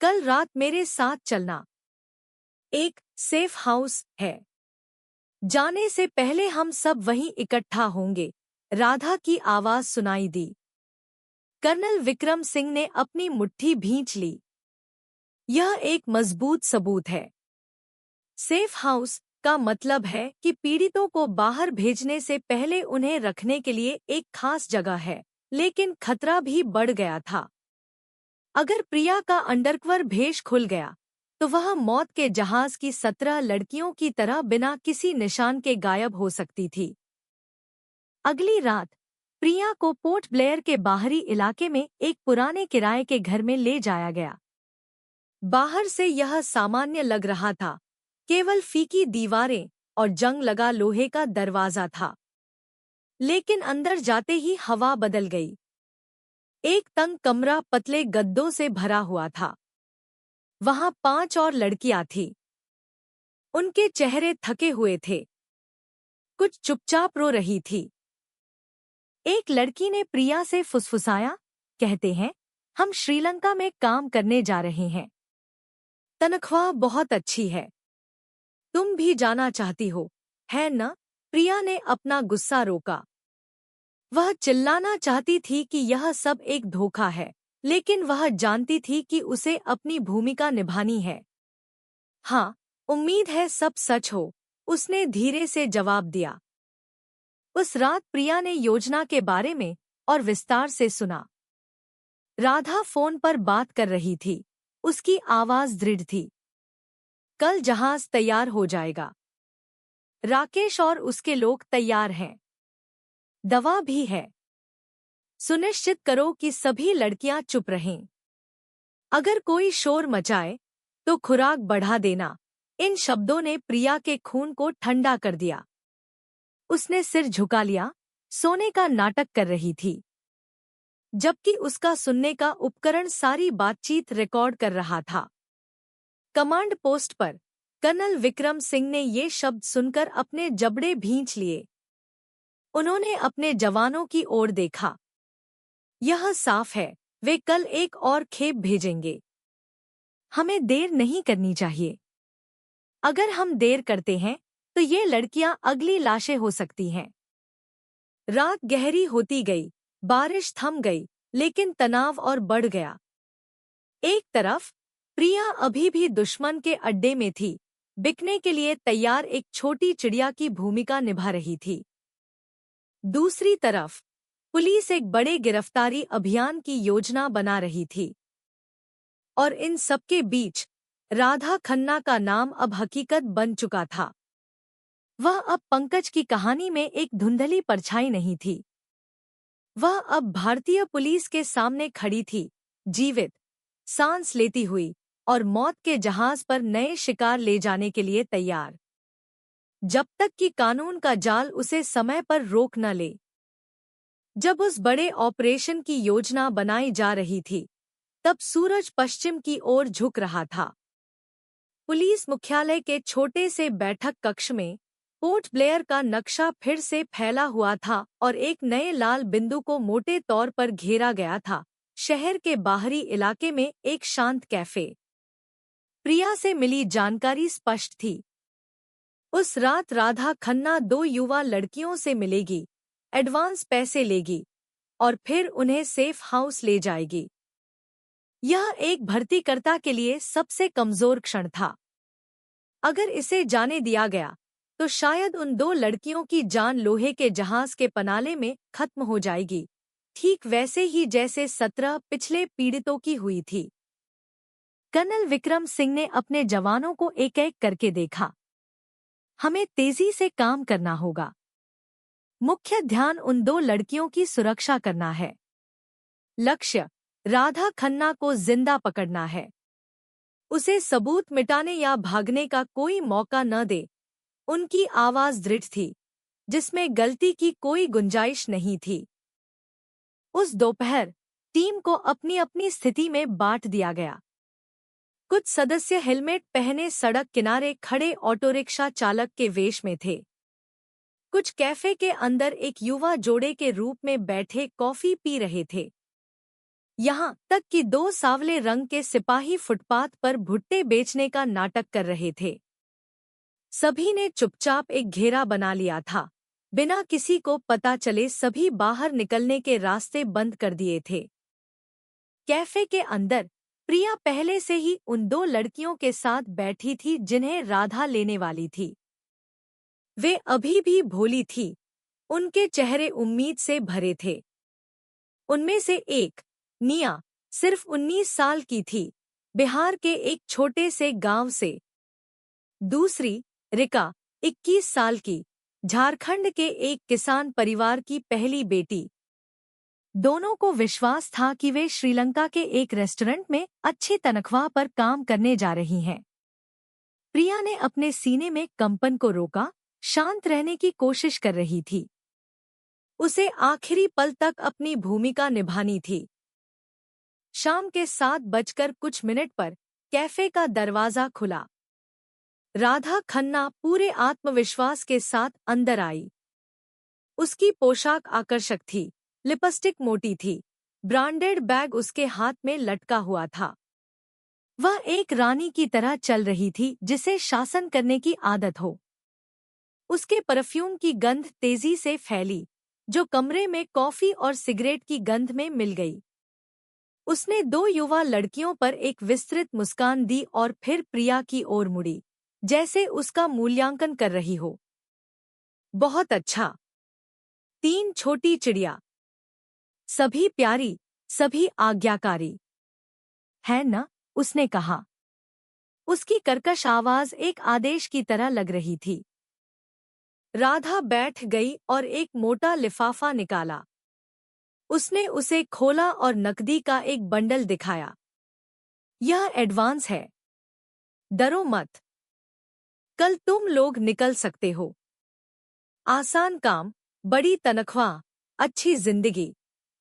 कल रात मेरे साथ चलना। एक सेफ हाउस है। जाने से पहले हम सब वहीं इकट्ठा होंगे। राधा की आवाज सुनाई दी। कर्नल विक्रम सिंह ने अपनी मुट्ठी भींच ली। यह एक मजबूत सबूत है। सेफ हाउस का मतलब है कि पीड़ितों को बाहर भेजने से पहले उन्हें रखने के लिए एक खास जगह है, लेकिन खतरा भी बढ़ गया था। अगर प्रिया का अंडरकवर भेष खुल गया, तो वह मौत के जहाज की 17 लड़कियों की तरह बिना किसी निशान के गायब हो सकती थी। अगली रात प्रिया को पोर्ट ब्लेयर के बाहरी इलाके में एक पुराने किराए के घर में ले जाया गया। बाहर से यह सामान्य लग रहा था, केवल फीकी दीवारें और जंग लगा लोहे का दरवाजा था। लेकिन अंदर जाते ही हवा बदल गई। एक तंग कमरा पतले गद्दों से भरा हुआ था। वहां 5 और लड़कियां थीं। उनके चेहरे थके हुए थे। कुछ चुपचाप रो रही थी। एक लड़की ने प्रिया से फुसफुसाया, कहते हैं, हम श्रीलंका में काम करने जा रहे हैं। तनख्वाह बहुत अच्छी है। तुम भी जाना चाहती हो, है न? प्रिया ने अपना गुस्सा रोका। वह चिल्लाना चाहती थी कि यह सब एक धोखा है, लेकिन वह जानती थी कि उसे अपनी भूमिका निभानी है। हाँ, उम्मीद है सब सच हो, उसने धीरे से जवाब दिया। उस रात प्रिया ने योजना के बारे में और विस्तार से सुना। राधा फोन पर बात कर रही थी। उसकी आवाज दृढ़ थी। कल जहाज तैयार हो जाएगा। राकेश और उसके लोग तैयार हैं। दवा भी है। सुनिश्चित करो कि सभी लड़कियां चुप रहें। अगर कोई शोर मचाए तो खुराक बढ़ा देना। इन शब्दों ने प्रिया के खून को ठंडा कर दिया। उसने सिर झुका लिया, सोने का नाटक कर रही थी, जबकि उसका सुनने का उपकरण सारी बातचीत रिकॉर्ड कर रहा था। कमांड पोस्ट पर कर्नल विक्रम सिंह ने ये शब्द सुनकर अपने जबड़े भींच लिए। उन्होंने अपने जवानों की ओर देखा। यह साफ है, वे कल एक और खेप भेजेंगे। हमें देर नहीं करनी चाहिए। अगर हम देर करते हैं तो ये लड़कियां अगली लाशें हो सकती हैं। रात गहरी होती गई, बारिश थम गई, लेकिन तनाव और बढ़ गया। एक तरफ प्रिया अभी भी दुश्मन के अड्डे में थी, बिकने के लिए तैयार एक छोटी चिड़िया की भूमिका निभा रही थी। दूसरी तरफ पुलिस एक बड़े गिरफ्तारी अभियान की योजना बना रही थी। और इन सबके बीच राधा खन्ना का नाम अब हकीकत बन चुका था। वह अब पंकज की कहानी में एक धुंधली परछाई नहीं थी। वह अब भारतीय पुलिस के सामने खड़ी थी, जीवित, सांस लेती हुई और मौत के जहाज पर नए शिकार ले जाने के लिए तैयार, जब तक कि कानून का जाल उसे समय पर रोक न ले। जब उस बड़े ऑपरेशन की योजना बनाई जा रही थी, तब सूरज पश्चिम की ओर झुक रहा था। पुलिस मुख्यालय के छोटे से बैठक कक्ष में पोर्ट ब्लेयर का नक्शा फिर से फैला हुआ था और एक नए लाल बिंदु को मोटे तौर पर घेरा गया था। शहर के बाहरी इलाके में एक शांत कैफे। प्रिया से मिली जानकारी स्पष्ट थी। उस रात राधा खन्ना 2 युवा लड़कियों से मिलेगी, एडवांस पैसे लेगी और फिर उन्हें सेफ हाउस ले जाएगी। यह एक भर्तीकर्ता के लिए सबसे कमजोर क्षण था। अगर इसे जाने दिया गया तो शायद उन 2 लड़कियों की जान लोहे के जहाज के पनाले में खत्म हो जाएगी, ठीक वैसे ही जैसे 17 पिछले पीड़ितों की हुई थी। कर्नल विक्रम सिंह ने अपने जवानों को एक-एक करके देखा। हमें तेजी से काम करना होगा। मुख्य ध्यान उन 2 लड़कियों की सुरक्षा करना है। लक्ष्य राधा खन्ना को जिंदा पकड़ना है। उसे सबूत मिटाने या भागने का कोई मौका न दे। उनकी आवाज दृढ़ थी, जिसमें गलती की कोई गुंजाइश नहीं थी। उस दोपहर टीम को अपनी अपनी स्थिति में बांट दिया गया। कुछ सदस्य हेलमेट पहने सड़क किनारे खड़े ऑटो रिक्शा चालक के वेश में थे। कुछ कैफे के अंदर एक युवा जोड़े के रूप में बैठे कॉफी पी रहे थे। यहाँ तक कि 2 सांवले रंग के सिपाही फुटपाथ पर भुट्टे बेचने का नाटक कर रहे थे। सभी ने चुपचाप एक घेरा बना लिया था। बिना किसी को पता चले सभी बाहर निकलने के रास्ते बंद कर दिए थे। कैफे के अंदर प्रिया पहले से ही उन 2 लड़कियों के साथ बैठी थी जिन्हें राधा लेने वाली थी। वे अभी भी भोली थी। उनके चेहरे उम्मीद से भरे थे। उनमें से एक, निया, सिर्फ 19 साल की थी, बिहार के एक छोटे से गांव से। दूसरी, रिका, 21 साल की, झारखंड के एक किसान परिवार की पहली बेटी। दोनों को विश्वास था कि वे श्रीलंका के एक रेस्टोरेंट में अच्छी तनख्वाह पर काम करने जा रही हैं। प्रिया ने अपने सीने में कंपन को रोका, शांत रहने की कोशिश कर रही थी। उसे आखिरी पल तक अपनी भूमिका निभानी थी। शाम के 7 बजकर कुछ मिनट पर कैफे का दरवाजा खुला। राधा खन्ना पूरे आत्मविश्वास के साथ अंदर आई। उसकी पोशाक आकर्षक थी, लिपस्टिक मोटी थी, ब्रांडेड बैग उसके हाथ में लटका हुआ था। वह एक रानी की तरह चल रही थी जिसे शासन करने की आदत हो। उसके परफ्यूम की गंध तेजी से फैली, जो कमरे में कॉफी और सिगरेट की गंध में मिल गई। उसने 2 युवा लड़कियों पर एक विस्तृत मुस्कान दी और फिर प्रिया की ओर मुड़ी, जैसे उसका मूल्यांकन कर रही हो। बहुत अच्छा। 3 छोटी चिड़िया। सभी प्यारी, सभी आज्ञाकारी। है न? उसने कहा। उसकी कर्कश आवाज एक आदेश की तरह लग रही थी। राधा बैठ गई और एक मोटा लिफाफा निकाला। उसने उसे खोला और नकदी का एक बंडल दिखाया। यह एडवांस है। डरो मत। कल तुम लोग निकल सकते हो। आसान काम, बड़ी तनख्वाह, अच्छी जिंदगी।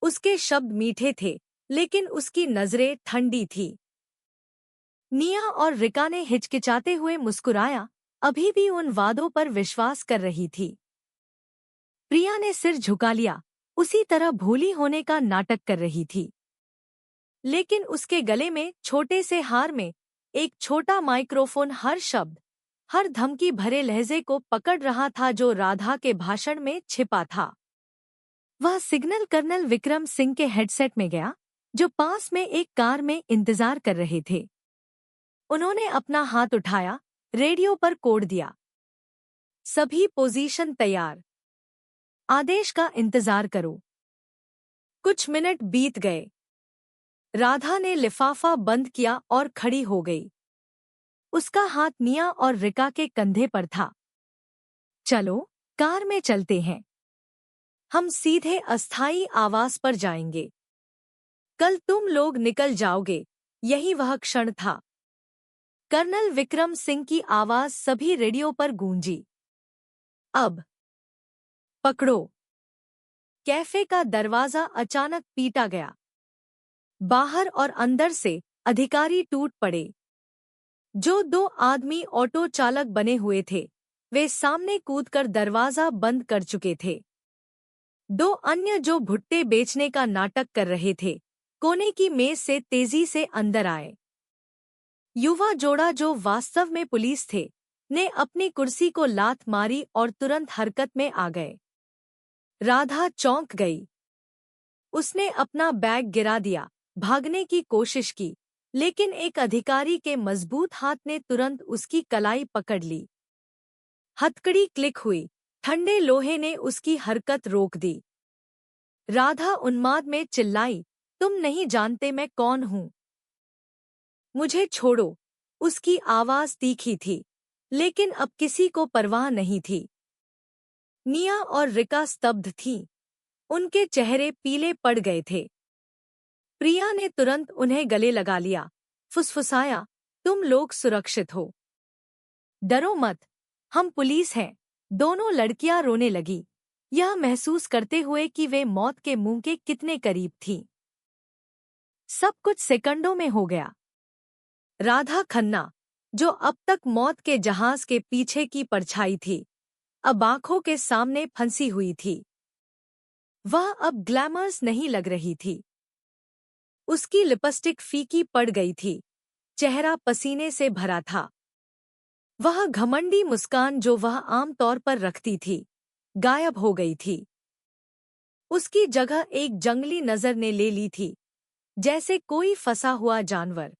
उसके शब्द मीठे थे, लेकिन उसकी नजरें ठंडी थी। निया और रिका ने हिचकिचाते हुए मुस्कुराया, अभी भी उन वादों पर विश्वास कर रही थी। प्रिया ने सिर झुका लिया, उसी तरह भोली होने का नाटक कर रही थी। लेकिन उसके गले में छोटे से हार में एक छोटा माइक्रोफोन हर शब्द, हर धमकी भरे लहजे को पकड़ रहा था जो राधा के भाषण में छिपा था। वह सिग्नल कर्नल विक्रम सिंह के हेडसेट में गया, जो पास में एक कार में इंतजार कर रहे थे। उन्होंने अपना हाथ उठाया, रेडियो पर कोड दिया। सभी पोजीशन तैयार। आदेश का इंतजार करो। कुछ मिनट बीत गए। राधा ने लिफाफा बंद किया और खड़ी हो गई। उसका हाथ निया और रिका के कंधे पर था। चलो, कार में चलते हैं। हम सीधे अस्थायी आवास पर जाएंगे। कल तुम लोग निकल जाओगे। यही वह क्षण था। कर्नल विक्रम सिंह की आवाज सभी रेडियो पर गूंजी। अब पकड़ो। कैफे का दरवाजा अचानक पीटा गया। बाहर और अंदर से अधिकारी टूट पड़े। जो दो आदमी ऑटो चालक बने हुए थे, वे सामने कूदकर दरवाजा बंद कर चुके थे। दो अन्य जो भुट्टे बेचने का नाटक कर रहे थे, कोने की मेज से तेजी से अंदर आए। युवा जोड़ा जो वास्तव में पुलिस थे, ने अपनी कुर्सी को लात मारी और तुरंत हरकत में आ गए। राधा चौंक गई। उसने अपना बैग गिरा दिया, भागने की कोशिश की, लेकिन एक अधिकारी के मजबूत हाथ ने तुरंत उसकी कलाई पकड़ ली। हथकड़ी क्लिक हुई, ठंडे लोहे ने उसकी हरकत रोक दी। राधा उन्माद में चिल्लाई, तुम नहीं जानते मैं कौन हूँ। मुझे छोड़ो। उसकी आवाज तीखी थी, लेकिन अब किसी को परवाह नहीं थी। निया और रिका स्तब्ध थीं। उनके चेहरे पीले पड़ गए थे। प्रिया ने तुरंत उन्हें गले लगा लिया, फुसफुसाया, तुम लोग सुरक्षित हो। डरो मत, हम पुलिस हैं। दोनों लड़कियां रोने लगी, यह महसूस करते हुए कि वे मौत के मुंह के कितने करीब थीं। सब कुछ सेकंडों में हो गया। राधा खन्ना, जो अब तक मौत के जहाज के पीछे की परछाई थी, अब आंखों के सामने फंसी हुई थी। वह अब ग्लैमर्स नहीं लग रही थी। उसकी लिपस्टिक फीकी पड़ गई थी, चेहरा पसीने से भरा था। वह घमंडी मुस्कान जो वह आम तौर पर रखती थी, गायब हो गई थी। उसकी जगह एक जंगली नजर ने ले ली थी, जैसे कोई फंसा हुआ जानवर।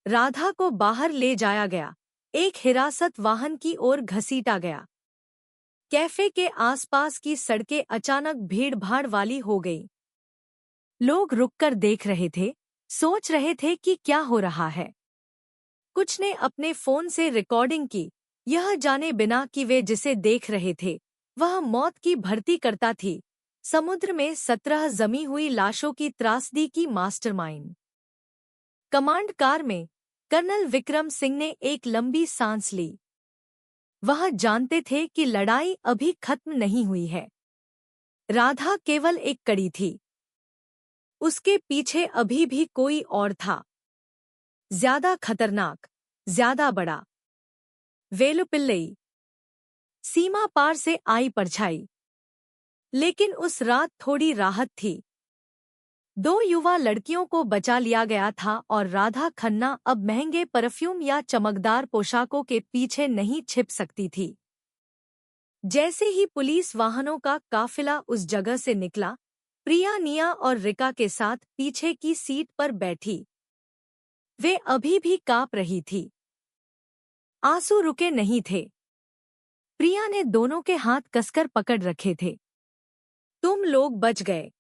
राधा को बाहर ले जाया गया, एक हिरासत वाहन की ओर घसीटा गया। कैफे के आसपास की सड़कें अचानक भीड़-भाड़ वाली हो गईं। लोग रुककर देख रहे थे, सोच रहे थे कि क्या हो रहा है। कुछ ने अपने फोन से रिकॉर्डिंग की, यह जाने बिना कि वे जिसे देख रहे थे, वह मौत की भर्ती करता थी, समुद्र में 17 जमी हुई लाशों की त्रासदी की मास्टरमाइंड। कमांड कार में कर्नल विक्रम सिंह ने एक लंबी सांस ली। वह जानते थे कि लड़ाई अभी खत्म नहीं हुई है। राधा केवल एक कड़ी थी। उसके पीछे अभी भी कोई और था, ज्यादा खतरनाक, ज्यादा बड़ा। वेलुपिल्लई। सीमा पार से आई परछाई। लेकिन उस रात थोड़ी राहत थी। दो युवा लड़कियों को बचा लिया गया था और राधा खन्ना अब महंगे परफ्यूम या चमकदार पोशाकों के पीछे नहीं छिप सकती थी। जैसे ही पुलिस वाहनों का काफिला उस जगह से निकला, प्रिया निया और रिका के साथ पीछे की सीट पर बैठी। वे अभी भी कांप रही थी। आंसू रुके नहीं थे। प्रिया ने दोनों के हाथ कसकर पकड़ रखे थे। तुम लोग बच गए।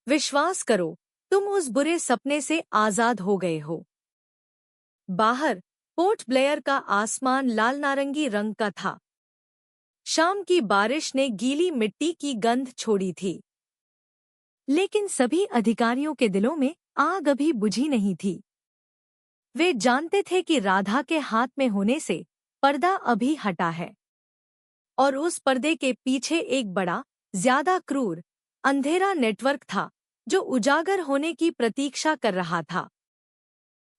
विश्वास करो, तुम उस बुरे सपने से आजाद हो गए हो। बाहर पोर्ट ब्लेयर का आसमान लाल नारंगी रंग का था। शाम की बारिश ने गीली मिट्टी की गंध छोड़ी थी। लेकिन सभी अधिकारियों के दिलों में आग अभी बुझी नहीं थी। वे जानते थे कि राधा के हाथ में होने से पर्दा अभी हटा है, और उस पर्दे के पीछे एक बड़ा, ज्यादा क्रूर, अंधेरा नेटवर्क था जो उजागर होने की प्रतीक्षा कर रहा था।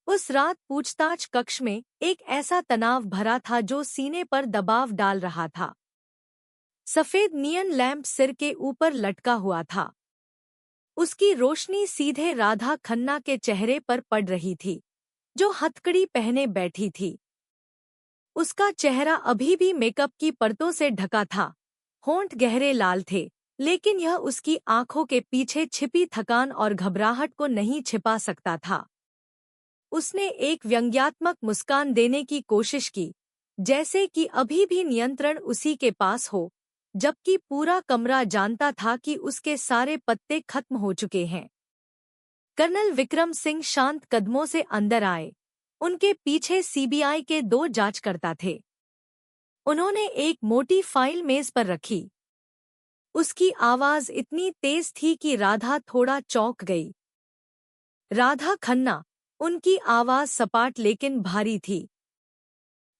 उस रात पूछताछ कक्ष में एक ऐसा तनाव भरा था जो सीने पर दबाव डाल रहा था। सफेद नियन लैंप सिर के ऊपर लटका हुआ था। उसकी रोशनी सीधे राधा खन्ना के चेहरे पर पड़ रही थी, जो हथकड़ी पहने बैठी थी। उसका चेहरा अभी भी मेकअप की परतों से ढका था, होंठ गहरे लाल थे, लेकिन यह उसकी आंखों के पीछे छिपी थकान और घबराहट को नहीं छिपा सकता था। उसने एक व्यंग्यात्मक मुस्कान देने की कोशिश की, जैसे कि अभी भी नियंत्रण उसी के पास हो, जबकि पूरा कमरा जानता था कि उसके सारे पत्ते खत्म हो चुके हैं। कर्नल विक्रम सिंह शांत कदमों से अंदर आए। उनके पीछे सीबीआई के 2 जांचकर्ता थे। उन्होंने एक मोटी फाइल मेज पर रखी। उसकी आवाज इतनी तेज थी कि राधा थोड़ा चौंक गई। राधा खन्ना, उनकी आवाज सपाट लेकिन भारी थी।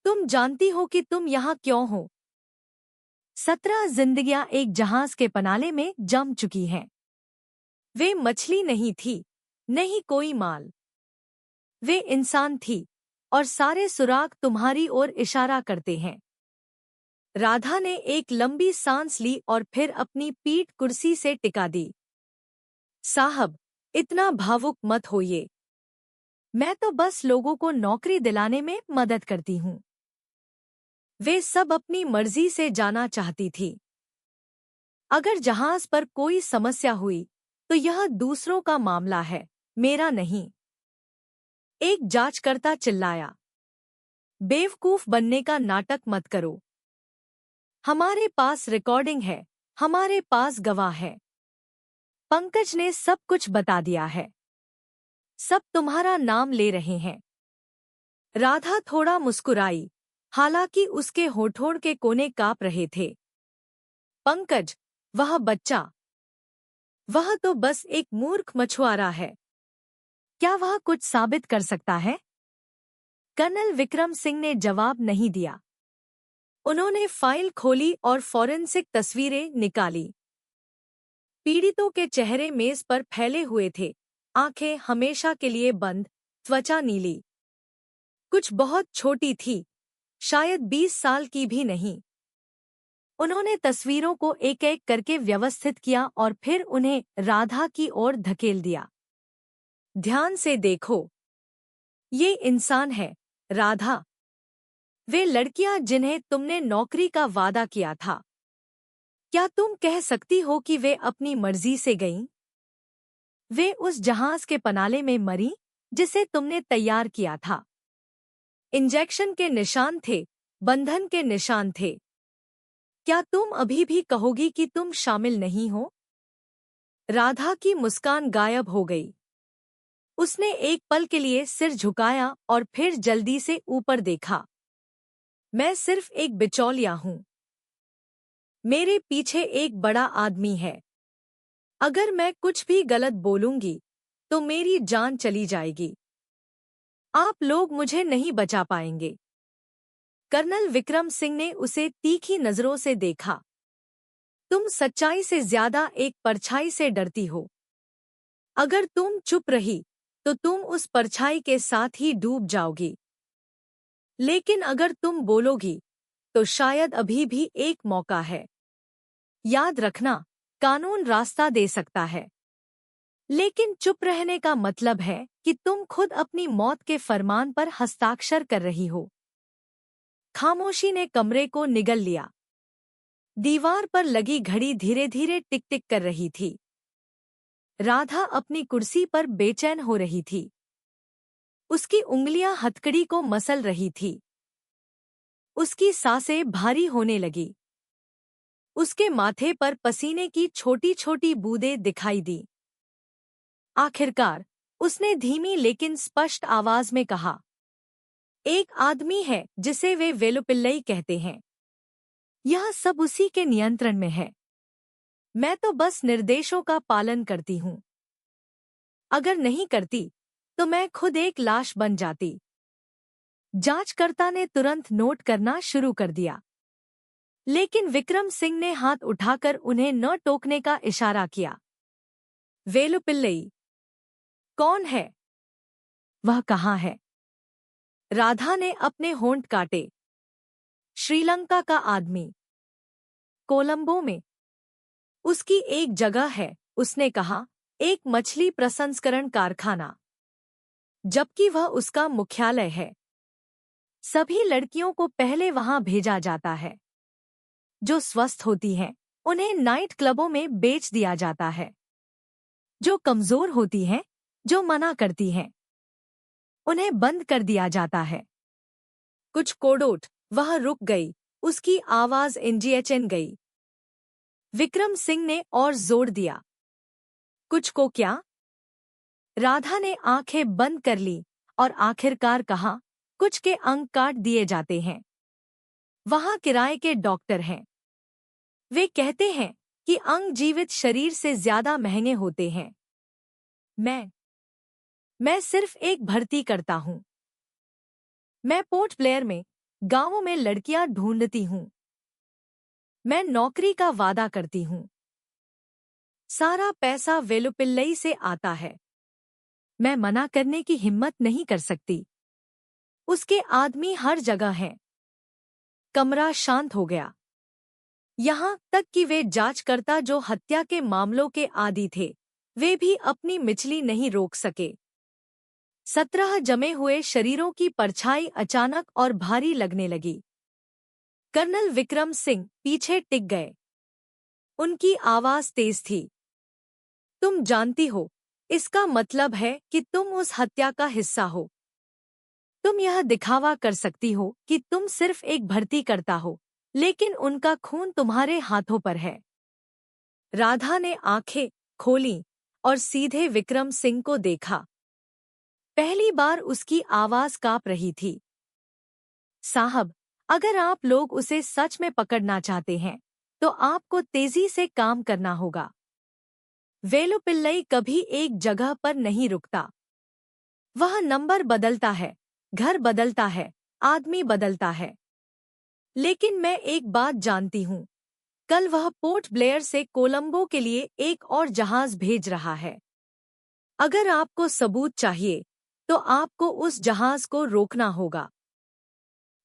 तुम जानती हो कि तुम यहाँ क्यों हो? 17 जिंदगियां एक जहाज के पनाले में जम चुकी हैं। वे मछली नहीं थी, नहीं कोई माल। वे इंसान थी और सारे सुराग तुम्हारी ओर इशारा करते हैं। राधा ने एक लंबी सांस ली और फिर अपनी पीठ कुर्सी से टिका दी। साहब, इतना भावुक मत होइए। मैं तो बस लोगों को नौकरी दिलाने में मदद करती हूँ। वे सब अपनी मर्जी से जाना चाहती थी। अगर जहाज पर कोई समस्या हुई तो यह दूसरों का मामला है, मेरा नहीं। एक जांचकर्ता चिल्लाया। बेवकूफ बनने का नाटक मत करो। हमारे पास रिकॉर्डिंग है, हमारे पास गवाह है। पंकज ने सब कुछ बता दिया है। सब तुम्हारा नाम ले रहे हैं। राधा थोड़ा मुस्कुराई, हालांकि उसके होठों के कोने कांप रहे थे। पंकज, वह बच्चा, वह तो बस एक मूर्ख मछुआरा है। क्या वह कुछ साबित कर सकता है? कर्नल विक्रम सिंह ने जवाब नहीं दिया। उन्होंने फाइल खोली और फॉरेंसिक तस्वीरें निकाली। पीड़ितों के चेहरे मेज पर फैले हुए थे, आंखें हमेशा के लिए बंद, त्वचा नीली। कुछ बहुत छोटी थी, शायद 20 साल की भी नहीं। उन्होंने तस्वीरों को एक एक करके व्यवस्थित किया और फिर उन्हें राधा की ओर धकेल दिया। ध्यान से देखो। ये इंसान है, राधा। वे लड़कियां जिन्हें तुमने नौकरी का वादा किया था। क्या तुम कह सकती हो कि वे अपनी मर्जी से गईं? वे उस जहाज के पनाले में मरी जिसे तुमने तैयार किया था। इंजेक्शन के निशान थे, बंधन के निशान थे। क्या तुम अभी भी कहोगी कि तुम शामिल नहीं हो? राधा की मुस्कान गायब हो गई। उसने एक पल के लिए सिर झुकाया और फिर जल्दी से ऊपर देखा। मैं सिर्फ एक बिचौलिया हूं। मेरे पीछे एक बड़ा आदमी है। अगर मैं कुछ भी गलत बोलूंगी तो मेरी जान चली जाएगी। आप लोग मुझे नहीं बचा पाएंगे। कर्नल विक्रम सिंह ने उसे तीखी नजरों से देखा। तुम सच्चाई से ज्यादा एक परछाई से डरती हो। अगर तुम चुप रही तो तुम उस परछाई के साथ ही डूब जाओगी। लेकिन अगर तुम बोलोगी तो शायद अभी भी एक मौका है। याद रखना, कानून रास्ता दे सकता है, लेकिन चुप रहने का मतलब है कि तुम खुद अपनी मौत के फरमान पर हस्ताक्षर कर रही हो। खामोशी ने कमरे को निगल लिया। दीवार पर लगी घड़ी धीरे धीरे टिक टिक कर रही थी। राधा अपनी कुर्सी पर बेचैन हो रही थी। उसकी उंगलियां हथकड़ी को मसल रही थी। उसकी सांसें भारी होने लगी। उसके माथे पर पसीने की छोटी छोटी बूंदें दिखाई दी। आखिरकार उसने धीमी लेकिन स्पष्ट आवाज में कहा, एक आदमी है जिसे वे वेलुपिल्लई कहते हैं। यह सब उसी के नियंत्रण में है। मैं तो बस निर्देशों का पालन करती हूँ। अगर नहीं करती तो मैं खुद एक लाश बन जाती। जांचकर्ता ने तुरंत नोट करना शुरू कर दिया, लेकिन विक्रम सिंह ने हाथ उठाकर उन्हें न टोकने का इशारा किया। वेलुपिल्लई कौन है? वह कहाँ है? राधा ने अपने होंठ काटे। श्रीलंका का आदमी, कोलंबो में। उसकी एक जगह है, उसने कहा, एक मछली प्रसंस्करण कारखाना, जबकि वह उसका मुख्यालय है। सभी लड़कियों को पहले वहां भेजा जाता है। जो स्वस्थ होती हैं, उन्हें नाइट क्लबों में बेच दिया जाता है। जो कमजोर होती हैं, जो मना करती हैं, उन्हें बंद कर दिया जाता है। कुछ कोड़ोट। वह रुक गई, उसकी आवाज इंजियचन गई। विक्रम सिंह ने और जोर दिया, कुछ को क्या? राधा ने आंखें बंद कर ली और आखिरकार कहा, कुछ के अंग काट दिए जाते हैं। वहां किराए के डॉक्टर हैं। वे कहते हैं कि अंग जीवित शरीर से ज्यादा महंगे होते हैं। मैं सिर्फ एक भर्ती करता हूं। मैं पोर्ट ब्लेयर में गांवों में लड़कियां ढूंढती हूं। मैं नौकरी का वादा करती हूं। सारा पैसा वेलुपिल्लई से आता है। मैं मना करने की हिम्मत नहीं कर सकती। उसके आदमी हर जगह हैं। कमरा शांत हो गया। यहाँ तक कि वे जांचकर्ता जो हत्या के मामलों के आदी थे, वे भी अपनी मिचली नहीं रोक सके। 17 जमे हुए शरीरों की परछाई अचानक और भारी लगने लगी। कर्नल विक्रम सिंह पीछे टिक गए। उनकी आवाज तेज थी। तुम जानती हो, इसका मतलब है कि तुम उस हत्या का हिस्सा हो। तुम यह दिखावा कर सकती हो कि तुम सिर्फ एक भर्ती करता हो, लेकिन उनका खून तुम्हारे हाथों पर है। राधा ने आंखें खोलीं और सीधे विक्रम सिंह को देखा। पहली बार उसकी आवाज कांप रही थी। साहब, अगर आप लोग उसे सच में पकड़ना चाहते हैं, तो आपको तेजी से काम करना होगा। वेलुपिल्लई कभी एक जगह पर नहीं रुकता। वह नंबर बदलता है, घर बदलता है, आदमी बदलता है। लेकिन मैं एक बात जानती हूँ, कल वह पोर्ट ब्लेयर से कोलंबो के लिए एक और जहाज भेज रहा है। अगर आपको सबूत चाहिए, तो आपको उस जहाज को रोकना होगा।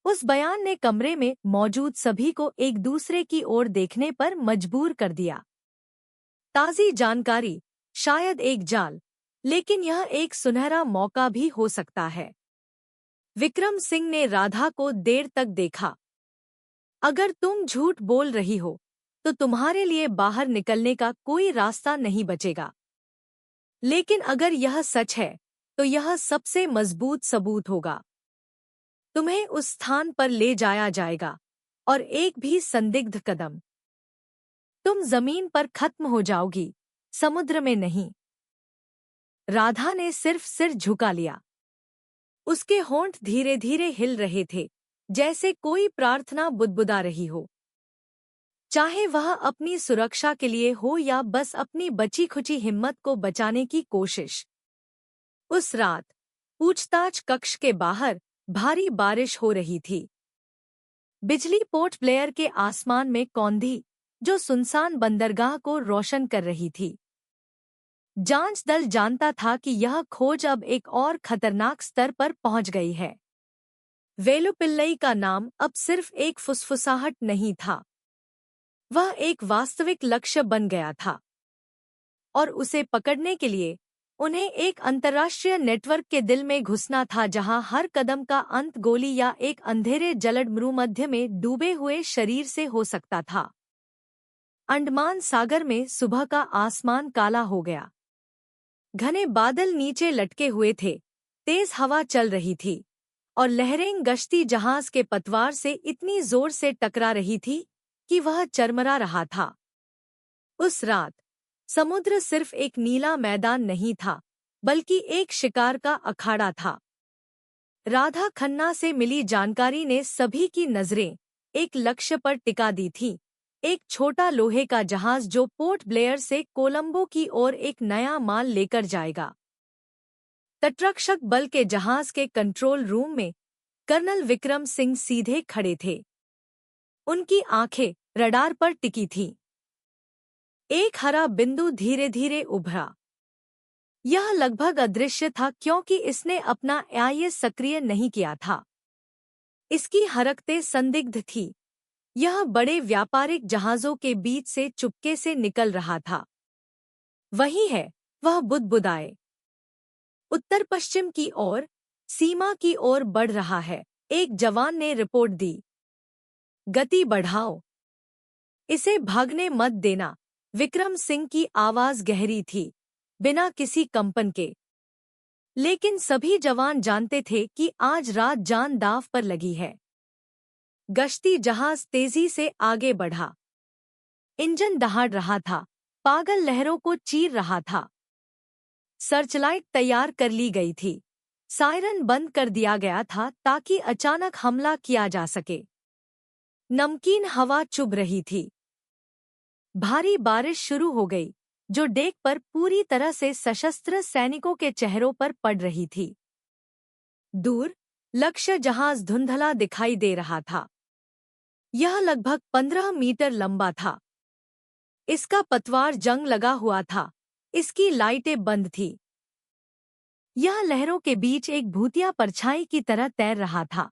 उस बयान ने कमरे में मौजूद सभी को एक दूसरे की ओर देखने पर मजबूर कर दिया। ताज़ी जानकारी, शायद एक जाल, लेकिन यह एक सुनहरा मौका भी हो सकता है। विक्रम सिंह ने राधा को देर तक देखा। अगर तुम झूठ बोल रही हो, तो तुम्हारे लिए बाहर निकलने का कोई रास्ता नहीं बचेगा। लेकिन अगर यह सच है, तो यह सबसे मजबूत सबूत होगा। तुम्हें उस स्थान पर ले जाया जाएगा, और एक भी संदिग्ध कदम, तुम जमीन पर खत्म हो जाओगी, समुद्र में नहीं। राधा ने सिर्फ सिर झुका लिया। उसके होंठ धीरे धीरे हिल रहे थे, जैसे कोई प्रार्थना बुदबुदा रही हो। चाहे वह अपनी सुरक्षा के लिए हो या बस अपनी बची खुची हिम्मत को बचाने की कोशिश। उस रात पूछताछ कक्ष के बाहर भारी बारिश हो रही थी। बिजली पोर्ट ब्लेयर के आसमान में कौंधी, जो सुनसान बंदरगाह को रोशन कर रही थी। जांच दल जानता था कि यह खोज अब एक और खतरनाक स्तर पर पहुंच गई है। वेलुपिल्लई का नाम अब सिर्फ एक फुसफुसाहट नहीं था, वह एक वास्तविक लक्ष्य बन गया था। और उसे पकड़ने के लिए उन्हें एक अंतर्राष्ट्रीय नेटवर्क के दिल में घुसना था, जहां हर कदम का अंत गोली या एक अंधेरे जलद मरुमध्य में डूबे हुए शरीर से हो सकता था। अंडमान सागर में सुबह का आसमान काला हो गया। घने बादल नीचे लटके हुए थे, तेज हवा चल रही थी, और लहरें गश्ती जहाज के पतवार से इतनी जोर से टकरा रही थी कि वह चरमरा रहा था। उस रात समुद्र सिर्फ एक नीला मैदान नहीं था, बल्कि एक शिकार का अखाड़ा था। राधा खन्ना से मिली जानकारी ने सभी की नजरें एक लक्ष्य पर टिका दी थी, एक छोटा लोहे का जहाज जो पोर्ट ब्लेयर से कोलंबो की ओर एक नया माल लेकर जाएगा। तटरक्षक बल के जहाज के कंट्रोल रूम में कर्नल विक्रम सिंह सीधे खड़े थे। उनकी आंखें रडार पर टिकी थीं। एक हरा बिंदु धीरे धीरे उभरा। यह लगभग अदृश्य था क्योंकि इसने अपना आईएस सक्रिय नहीं किया था। इसकी हरकतें संदिग्ध थी। यह बड़े व्यापारिक जहाजों के बीच से चुपके से निकल रहा था। वही है, वह बुदबुदाए। उत्तर पश्चिम की ओर, सीमा की ओर बढ़ रहा है, एक जवान ने रिपोर्ट दी। गति बढ़ाओ। इसे भागने मत देना। विक्रम सिंह की आवाज गहरी थी, बिना किसी कंपन के। लेकिन सभी जवान जानते थे कि आज रात जान दांव पर लगी है। गश्ती जहाज तेजी से आगे बढ़ा। इंजन दहाड़ रहा था, पागल लहरों को चीर रहा था। सर्चलाइट तैयार कर ली गई थी। सायरन बंद कर दिया गया था ताकि अचानक हमला किया जा सके। नमकीन हवा चुभ रही थी। भारी बारिश शुरू हो गई, जो डेक पर पूरी तरह से सशस्त्र सैनिकों के चेहरों पर पड़ रही थी। दूर लक्ष्य जहाज धुंधला दिखाई दे रहा था। यह लगभग 15 मीटर लंबा था। इसका पतवार जंग लगा हुआ था, इसकी लाइटें बंद थी। यह लहरों के बीच एक भूतिया परछाई की तरह तैर रहा था।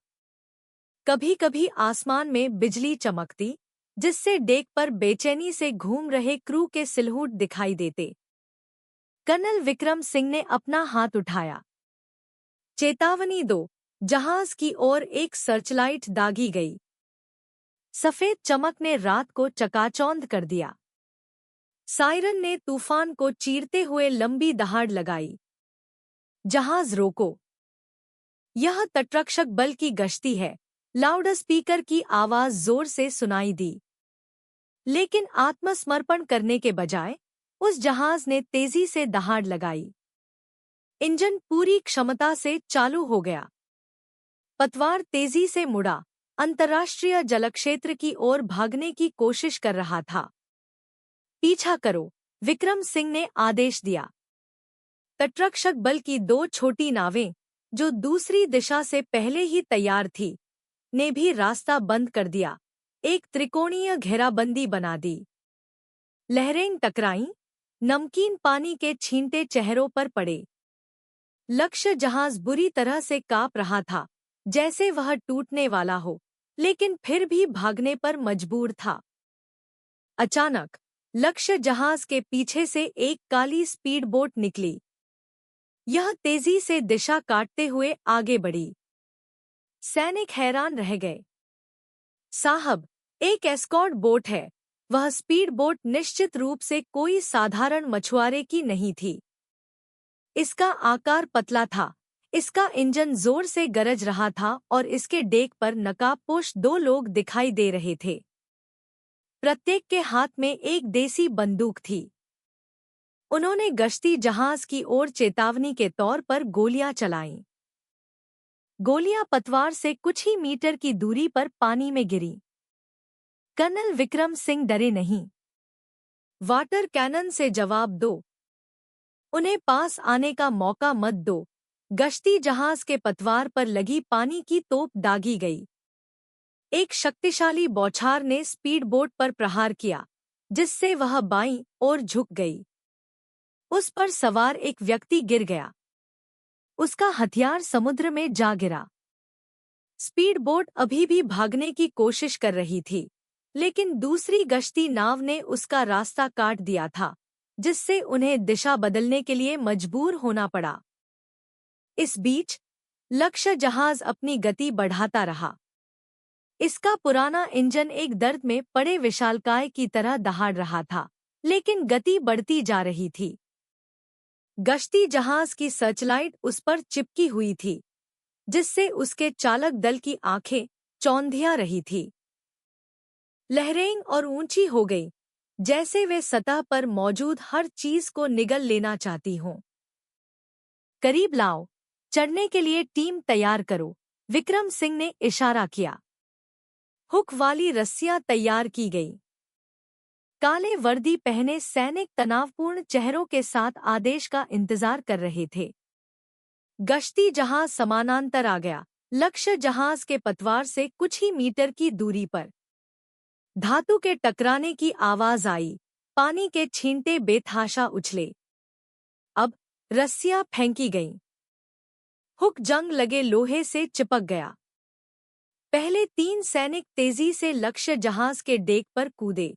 कभी कभी आसमान में बिजली चमकती, जिससे डेक पर बेचैनी से घूम रहे क्रू के सिलहूट दिखाई देते। कर्नल विक्रम सिंह ने अपना हाथ उठाया। चेतावनी दो। जहाज की ओर एक सर्चलाइट दागी गई। सफेद चमक ने रात को चकाचौंध कर दिया। सायरन ने तूफान को चीरते हुए लंबी दहाड़ लगाई। जहाज रोको। यह तटरक्षक बल की गश्ती है। लाउडस्पीकर की आवाज जोर से सुनाई दी। लेकिन आत्मसमर्पण करने के बजाय उस जहाज ने तेजी से दहाड़ लगाई। इंजन पूरी क्षमता से चालू हो गया। पतवार तेजी से मुड़ा, अंतर्राष्ट्रीय जलक्षेत्र की ओर भागने की कोशिश कर रहा था। पीछा करो, विक्रम सिंह ने आदेश दिया। तटरक्षक बल की दो छोटी नावें, जो दूसरी दिशा से पहले ही तैयार थी, ने भी रास्ता बंद कर दिया। एक त्रिकोणीय घेराबंदी बना दी। लहरें टकराईं, नमकीन पानी के छींटे चेहरों पर पड़े। लक्ष्य जहाज बुरी तरह से कांप रहा था, जैसे वह टूटने वाला हो, लेकिन फिर भी भागने पर मजबूर था। अचानक लक्ष्य जहाज के पीछे से एक काली स्पीड बोट निकली। यह तेजी से दिशा काटते हुए आगे बढ़ी। सैनिक हैरान रह गए। साहब, एक एस्कॉर्ट बोट है। वह स्पीड बोट निश्चित रूप से कोई साधारण मछुआरे की नहीं थी। इसका आकार पतला था, इसका इंजन जोर से गरज रहा था और इसके डेक पर नकाबपोश दो लोग दिखाई दे रहे थे। प्रत्येक के हाथ में एक देसी बंदूक थी। उन्होंने गश्ती जहाज की ओर चेतावनी के तौर पर गोलियां चलाईं। गोलियां पतवार से कुछ ही मीटर की दूरी पर पानी में गिरी। कर्नल विक्रम सिंह डरे नहीं। वाटर कैनन से जवाब दो। उन्हें पास आने का मौका मत दो। गश्ती जहाज के पतवार पर लगी पानी की तोप दागी गई। एक शक्तिशाली बौछार ने स्पीड बोट पर प्रहार किया, जिससे वह बाईं ओर झुक गई। उस पर सवार एक व्यक्ति गिर गया। उसका हथियार समुद्र में जा गिरा। स्पीड बोट अभी भी भागने की कोशिश कर रही थी, लेकिन दूसरी गश्ती नाव ने उसका रास्ता काट दिया था, जिससे उन्हें दिशा बदलने के लिए मजबूर होना पड़ा। इस बीच लक्ष्य जहाज अपनी गति बढ़ाता रहा। इसका पुराना इंजन एक दर्द में पड़े विशालकाय की तरह दहाड़ रहा था, लेकिन गति बढ़ती जा रही थी। गश्ती जहाज की सर्चलाइट उस पर चिपकी हुई थी, जिससे उसके चालक दल की आंखें चौंधिया रही थी। लहरें और ऊंची हो गई, जैसे वे सतह पर मौजूद हर चीज को निगल लेना चाहती हों। करीब लाओ, चढ़ने के लिए टीम तैयार करो, विक्रम सिंह ने इशारा किया। हुक वाली रस्सियां तैयार की गई। काले वर्दी पहने सैनिक तनावपूर्ण चेहरों के साथ आदेश का इंतजार कर रहे थे। गश्ती जहाज समानांतर आ गया, लक्ष्य जहाज के पतवार से कुछ ही मीटर की दूरी पर। धातु के टकराने की आवाज आई, पानी के छींटे बेतहाशा उछले। अब रस्सियां फेंकी गईं। हुक जंग लगे लोहे से चिपक गया। पहले तीन सैनिक तेजी से लक्ष्य जहाज के डेक पर कूदे।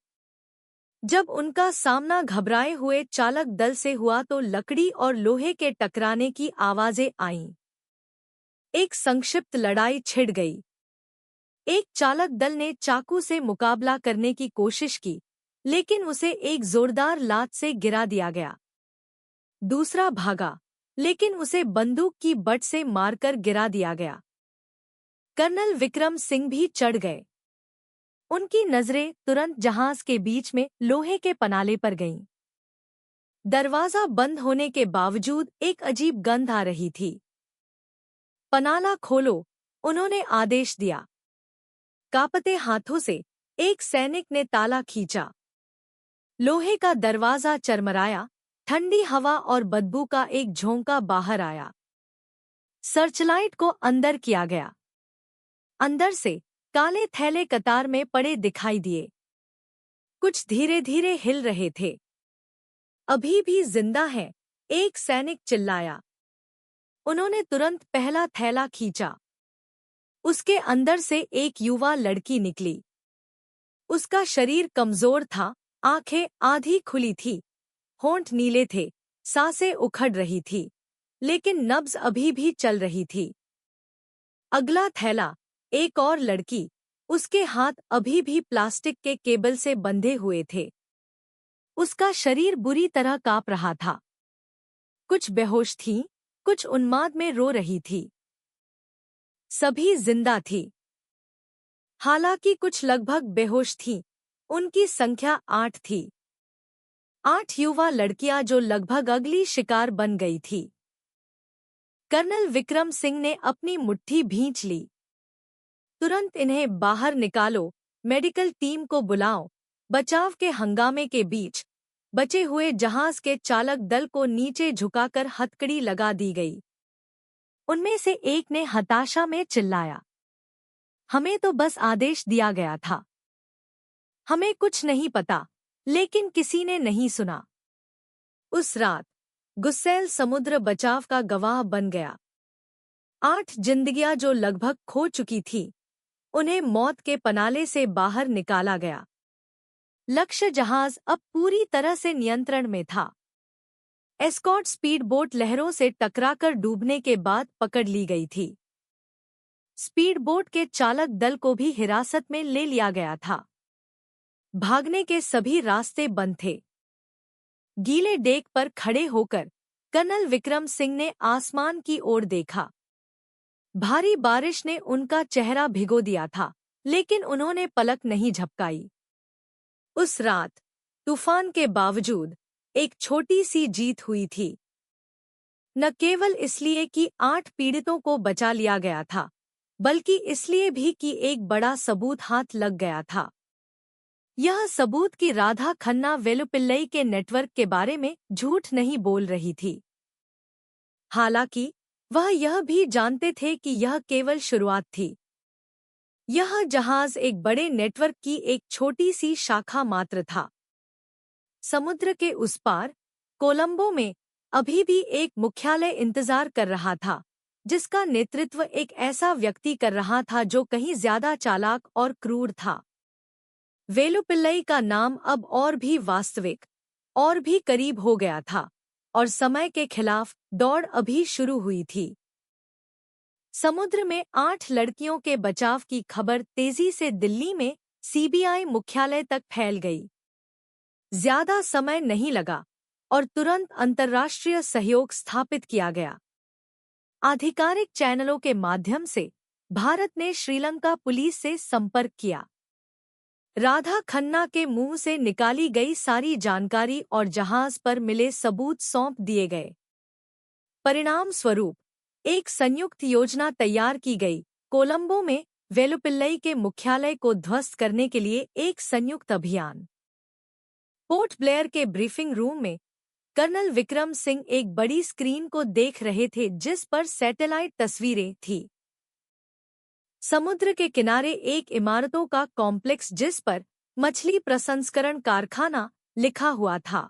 जब उनका सामना घबराए हुए चालक दल से हुआ तो लकड़ी और लोहे के टकराने की आवाजें आईं। एक संक्षिप्त लड़ाई छिड़ गई। एक चालक दल ने चाकू से मुकाबला करने की कोशिश की, लेकिन उसे एक जोरदार लात से गिरा दिया गया। दूसरा भागा, लेकिन उसे बंदूक की बट से मारकर गिरा दिया गया। कर्नल विक्रम सिंह भी चढ़ गए। उनकी नजरें तुरंत जहाज के बीच में लोहे के पनाले पर गईं। दरवाजा बंद होने के बावजूद एक अजीब गंध आ रही थी। पनाला खोलो, उन्होंने आदेश दिया। कांपते हाथों से एक सैनिक ने ताला खींचा। लोहे का दरवाजा चरमराया, ठंडी हवा और बदबू का एक झोंका बाहर आया। सर्चलाइट को अंदर किया गया। अंदर से काले थैले कतार में पड़े दिखाई दिए। कुछ धीरे धीरे हिल रहे थे। अभी भी जिंदा है, एक सैनिक चिल्लाया। उन्होंने तुरंत पहला थैला खींचा। उसके अंदर से एक युवा लड़की निकली। उसका शरीर कमजोर था, आंखें आधी खुली थी, होंठ नीले थे, सांसें उखड़ रही थी, लेकिन नब्ज अभी भी चल रही थी। अगला थैला, एक और लड़की, उसके हाथ अभी भी प्लास्टिक के केबल से बंधे हुए थे। उसका शरीर बुरी तरह कांप रहा था। कुछ बेहोश थीं, कुछ उन्माद में रो रही थी। सभी जिंदा थी। हालांकि कुछ लगभग बेहोश थीं। उनकी संख्या 8 थी। 8 युवा लड़कियां जो लगभग अगली शिकार बन गई थी। कर्नल विक्रम सिंह ने अपनी मुट्ठी भींच ली। तुरंत इन्हें बाहर निकालो, मेडिकल टीम को बुलाओ। बचाव के हंगामे के बीच बचे हुए जहाज के चालक दल को नीचे झुकाकर हथकड़ी लगा दी गई। उनमें से एक ने हताशा में चिल्लाया, हमें तो बस आदेश दिया गया था। हमें कुछ नहीं पता। लेकिन किसी ने नहीं सुना। उस रात गुस्सैल समुद्र बचाव का गवाह बन गया। 8 जिंदगियां जो लगभग खो चुकी थी, उन्हें मौत के पनाले से बाहर निकाला गया। लक्ष्य जहाज अब पूरी तरह से नियंत्रण में था। एस्कॉर्ट स्पीड बोट लहरों से टकराकर डूबने के बाद पकड़ ली गई थी। स्पीड बोट के चालक दल को भी हिरासत में ले लिया गया था। भागने के सभी रास्ते बंद थे। गीले डेक पर खड़े होकर कर्नल विक्रम सिंह ने आसमान की ओर देखा। भारी बारिश ने उनका चेहरा भिगो दिया था, लेकिन उन्होंने पलक नहीं झपकाई। उस रात तूफान के बावजूद एक छोटी सी जीत हुई थी। न केवल इसलिए कि 8 पीड़ितों को बचा लिया गया था, बल्कि इसलिए भी कि एक बड़ा सबूत हाथ लग गया था। यह सबूत कि राधा खन्ना वेलुपिल्लई के नेटवर्क के बारे में झूठ नहीं बोल रही थी। हालांकि वह यह भी जानते थे कि यह केवल शुरुआत थी। यह जहाज एक बड़े नेटवर्क की एक छोटी सी शाखा मात्र था। समुद्र के उस पार कोलंबो में अभी भी एक मुख्यालय इंतजार कर रहा था, जिसका नेतृत्व एक ऐसा व्यक्ति कर रहा था जो कहीं ज्यादा चालाक और क्रूर था। वेलुपिल्लई का नाम अब और भी वास्तविक और भी करीब हो गया था, और समय के खिलाफ दौड़ अभी शुरू हुई थी। समुद्र में 8 लड़कियों के बचाव की खबर तेजी से दिल्ली में सीबीआई मुख्यालय तक फैल गई। ज्यादा समय नहीं लगा और तुरंत अंतर्राष्ट्रीय सहयोग स्थापित किया गया। आधिकारिक चैनलों के माध्यम से भारत ने श्रीलंका पुलिस से संपर्क किया। राधा खन्ना के मुंह से निकाली गई सारी जानकारी और जहाज पर मिले सबूत सौंप दिए गए। परिणाम स्वरूप एक संयुक्त योजना तैयार की गई। कोलंबो में वेलुपिल्लई के मुख्यालय को ध्वस्त करने के लिए एक संयुक्त अभियान। पोर्ट ब्लेयर के ब्रीफिंग रूम में कर्नल विक्रम सिंह एक बड़ी स्क्रीन को देख रहे थे जिस पर सैटेलाइट तस्वीरें थीं। समुद्र के किनारे एक इमारतों का कॉम्प्लेक्स जिस पर मछली प्रसंस्करण कारखाना लिखा हुआ था।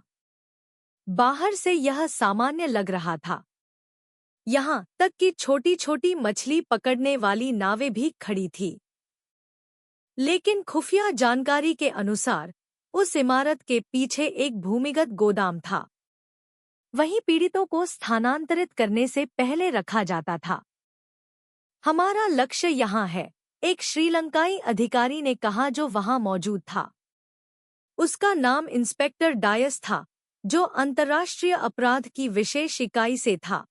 बाहर से यह सामान्य लग रहा था, यहाँ तक कि छोटी छोटी मछली पकड़ने वाली नावें भी खड़ी थी। लेकिन खुफिया जानकारी के अनुसार उस इमारत के पीछे एक भूमिगत गोदाम था। वहीं पीड़ितों को स्थानांतरित करने से पहले रखा जाता था। हमारा लक्ष्य यहाँ है, एक श्रीलंकाई अधिकारी ने कहा जो वहां मौजूद था। उसका नाम इंस्पेक्टर डायस था, जो अंतर्राष्ट्रीय अपराध की विशेष इकाई से था।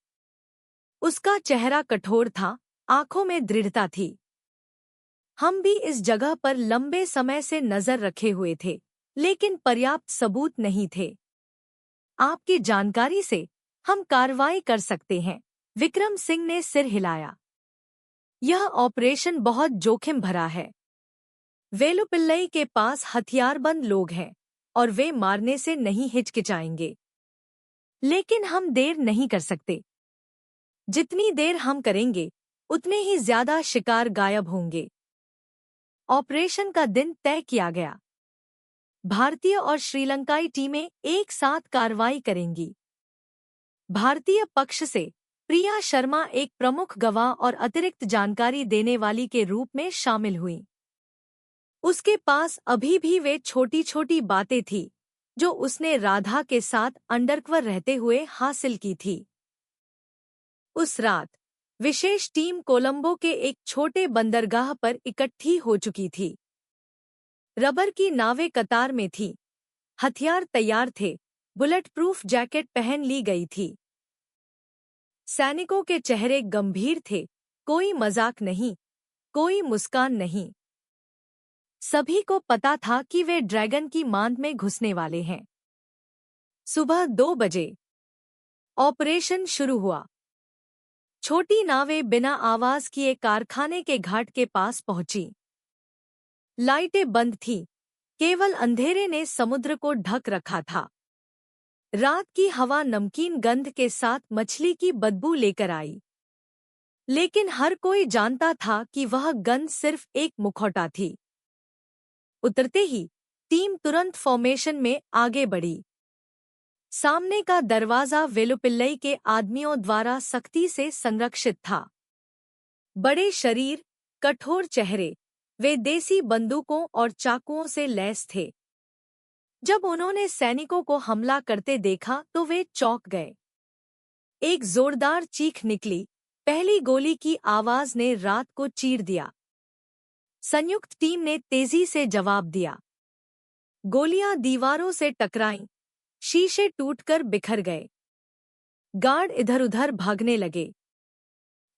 उसका चेहरा कठोर था, आंखों में दृढ़ता थी। हम भी इस जगह पर लंबे समय से नजर रखे हुए थे, लेकिन पर्याप्त सबूत नहीं थे। आपकी जानकारी से हम कार्रवाई कर सकते हैं। विक्रम सिंह ने सिर हिलाया। यह ऑपरेशन बहुत जोखिम भरा है। वेलुपिल्लई के पास हथियारबंद लोग हैं और वे मारने से नहीं हिचकिचाएंगे। लेकिन हम देर नहीं कर सकते। जितनी देर हम करेंगे, उतने ही ज्यादा शिकार गायब होंगे। ऑपरेशन का दिन तय किया गया। भारतीय और श्रीलंकाई टीमें एक साथ कार्रवाई करेंगी। भारतीय पक्ष से प्रिया शर्मा एक प्रमुख गवाह और अतिरिक्त जानकारी देने वाली के रूप में शामिल हुई। उसके पास अभी भी वे छोटी छोटी बातें थी जो उसने राधा के साथ अंडरकवर रहते हुए हासिल की थी। उस रात विशेष टीम कोलंबो के एक छोटे बंदरगाह पर इकट्ठी हो चुकी थी। रबर की नावें कतार में थीं, हथियार तैयार थे, बुलेट प्रूफ जैकेट पहन ली गई थी। सैनिकों के चेहरे गंभीर थे, कोई मजाक नहीं, कोई मुस्कान नहीं। सभी को पता था कि वे ड्रैगन की मांद में घुसने वाले हैं। सुबह 2 बजे ऑपरेशन शुरू हुआ। छोटी नावें बिना आवाज किए कारखाने के घाट के पास पहुंची। लाइटें बंद थीं, केवल अंधेरे ने समुद्र को ढक रखा था। रात की हवा नमकीन गंध के साथ मछली की बदबू लेकर आई, लेकिन हर कोई जानता था कि वह गंध सिर्फ एक मुखौटा थी। उतरते ही टीम तुरंत फॉर्मेशन में आगे बढ़ी। सामने का दरवाजा वेलुपिल्लई के आदमियों द्वारा सख्ती से संरक्षित था। बड़े शरीर, कठोर चेहरे, वे देसी बंदूकों और चाकुओं से लैस थे। जब उन्होंने सैनिकों को हमला करते देखा तो वे चौंक गए। एक जोरदार चीख निकली। पहली गोली की आवाज ने रात को चीर दिया। संयुक्त टीम ने तेजी से जवाब दिया। गोलियां दीवारों से टकराईं, शीशे टूटकर बिखर गए। गार्ड इधर-उधर भागने लगे।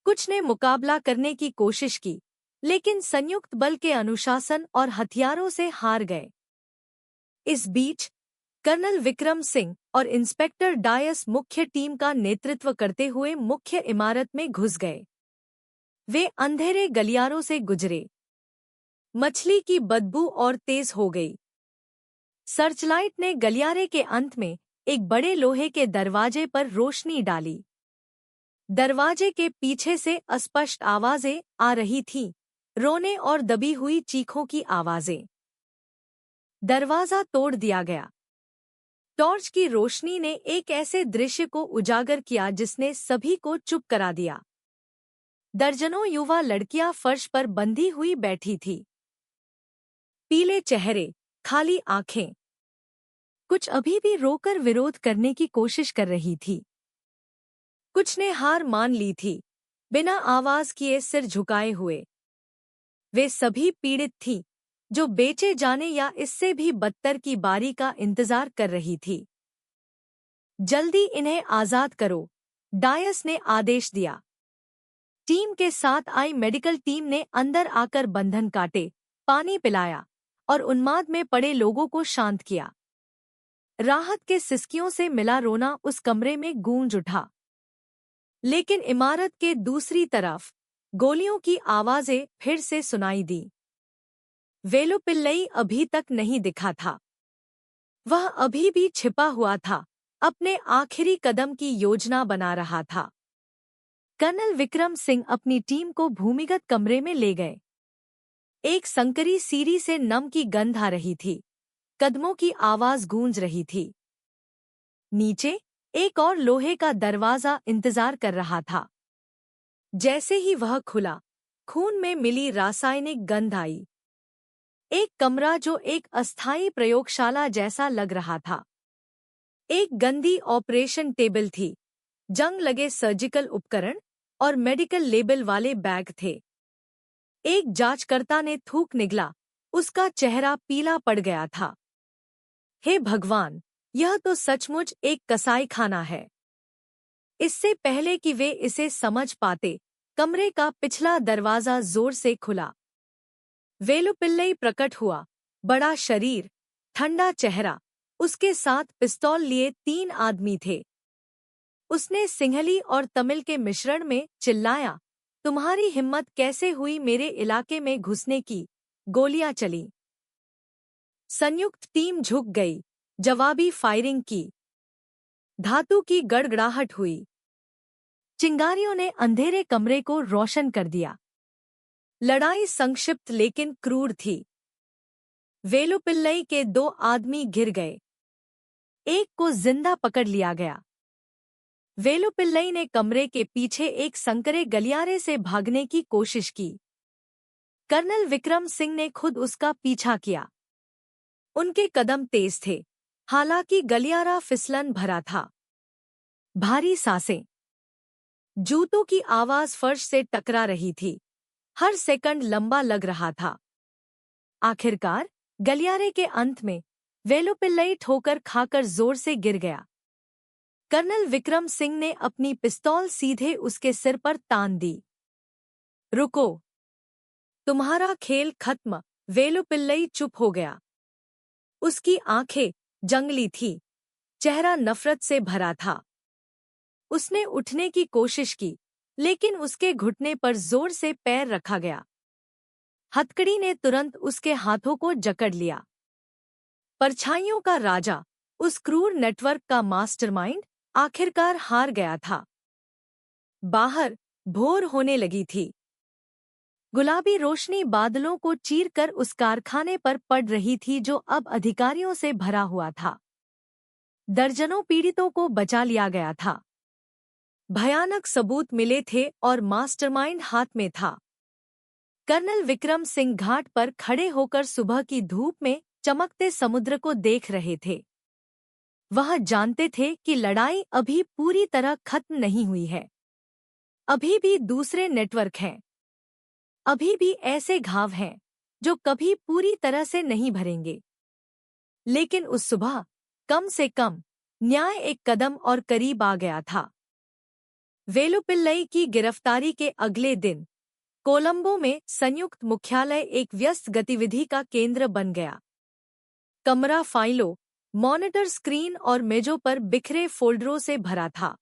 कुछ ने मुकाबला करने की कोशिश की, लेकिन संयुक्त बल के अनुशासन और हथियारों से हार गए। इस बीच कर्नल विक्रम सिंह और इंस्पेक्टर डायस मुख्य टीम का नेतृत्व करते हुए मुख्य इमारत में घुस गए। वे अंधेरे गलियारों से गुजरे। मछली की बदबू और तेज हो गई। सर्चलाइट ने गलियारे के अंत में एक बड़े लोहे के दरवाजे पर रोशनी डाली। दरवाजे के पीछे से अस्पष्ट आवाजें आ रही थीं, रोने और दबी हुई चीखों की आवाजें। दरवाजा तोड़ दिया गया। टॉर्च की रोशनी ने एक ऐसे दृश्य को उजागर किया जिसने सभी को चुप करा दिया। दर्जनों युवा लड़कियां फर्श पर बंधी हुई बैठी थी। पीले चेहरे, खाली आंखें। कुछ अभी भी रोकर विरोध करने की कोशिश कर रही थी। कुछ ने हार मान ली थी, बिना आवाज किए सिर झुकाए हुए। वे सभी पीड़ित थीं, जो बेचे जाने या इससे भी बदतर की बारी का इंतजार कर रही थी। जल्दी इन्हें आजाद करो, डायस ने आदेश दिया। टीम के साथ आई मेडिकल टीम ने अंदर आकर बंधन काटे, पानी पिलाया और उन्माद में पड़े लोगों को शांत किया। राहत के सिसकियों से मिला रोना उस कमरे में गूंज उठा। लेकिन इमारत के दूसरी तरफ गोलियों की आवाजें फिर से सुनाई दी। वेलुपिल्लई अभी तक नहीं दिखा था। वह अभी भी छिपा हुआ था, अपने आखिरी कदम की योजना बना रहा था। कर्नल विक्रम सिंह अपनी टीम को भूमिगत कमरे में ले गए। एक संकरी सीढ़ी से नम की गंध आ रही थी, कदमों की आवाज गूंज रही थी। नीचे एक और लोहे का दरवाजा इंतजार कर रहा था। जैसे ही वह खुला, खून में मिली रासायनिक गंध आई। एक कमरा जो एक अस्थायी प्रयोगशाला जैसा लग रहा था। एक गंदी ऑपरेशन टेबल थी, जंग लगे सर्जिकल उपकरण और मेडिकल लेबल वाले बैग थे। एक जांचकर्ता ने थूक निगला, उसका चेहरा पीला पड़ गया था। हे भगवान, यह तो सचमुच एक कसाईखाना है। इससे पहले कि वे इसे समझ पाते, कमरे का पिछला दरवाजा जोर से खुला। वेलुपिल्लई प्रकट हुआ, बड़ा शरीर, ठंडा चेहरा, उसके साथ पिस्तौल लिए 3 आदमी थे। उसने सिंहली और तमिल के मिश्रण में चिल्लाया, तुम्हारी हिम्मत कैसे हुई मेरे इलाके में घुसने की? गोलियां चलीं। संयुक्त टीम झुक गई, जवाबी फायरिंग की। धातु की गड़गड़ाहट हुई। चिंगारियों ने अंधेरे कमरे को रोशन कर दिया। लड़ाई संक्षिप्त लेकिन क्रूर थी। वेलुपिल्लई के 2 आदमी गिर गए। एक को जिंदा पकड़ लिया गया। वेलुपिल्लई ने कमरे के पीछे एक संकरे गलियारे से भागने की कोशिश की। कर्नल विक्रम सिंह ने खुद उसका पीछा किया। उनके कदम तेज थे, हालांकि गलियारा फिसलन भरा था। भारी सांसें, जूतों की आवाज फर्श से टकरा रही थी। हर सेकंड लंबा लग रहा था। आखिरकार गलियारे के अंत में वेलुपिल्लई ठोकर खाकर जोर से गिर गया। कर्नल विक्रम सिंह ने अपनी पिस्तौल सीधे उसके सिर पर तान दी। रुको, तुम्हारा खेल खत्म। वेलुपिल्लई चुप हो गया। उसकी आंखें जंगली थी, चेहरा नफरत से भरा था। उसने उठने की कोशिश की, लेकिन उसके घुटने पर जोर से पैर रखा गया। हथकड़ी ने तुरंत उसके हाथों को जकड़ लिया। परछाइयों का राजा, उस क्रूर नेटवर्क का मास्टरमाइंड, आखिरकार हार गया था। बाहर भोर होने लगी थी। गुलाबी रोशनी बादलों को चीरकर उस कारखाने पर पड़ रही थी जो अब अधिकारियों से भरा हुआ था। दर्जनों पीड़ितों को बचा लिया गया था। भयानक सबूत मिले थे और मास्टरमाइंड हाथ में था। कर्नल विक्रम सिंह घाट पर खड़े होकर सुबह की धूप में चमकते समुद्र को देख रहे थे। वह जानते थे कि लड़ाई अभी पूरी तरह खत्म नहीं हुई है। अभी भी दूसरे नेटवर्क हैं। अभी भी ऐसे घाव हैं जो कभी पूरी तरह से नहीं भरेंगे। लेकिन उस सुबह कम से कम न्याय एक कदम और करीब आ गया था। वेलुपिल्लई की गिरफ्तारी के अगले दिन कोलंबो में संयुक्त मुख्यालय एक व्यस्त गतिविधि का केंद्र बन गया। कमरा फाइलों, मॉनिटर स्क्रीन और मेजों पर बिखरे फोल्डरों से भरा था।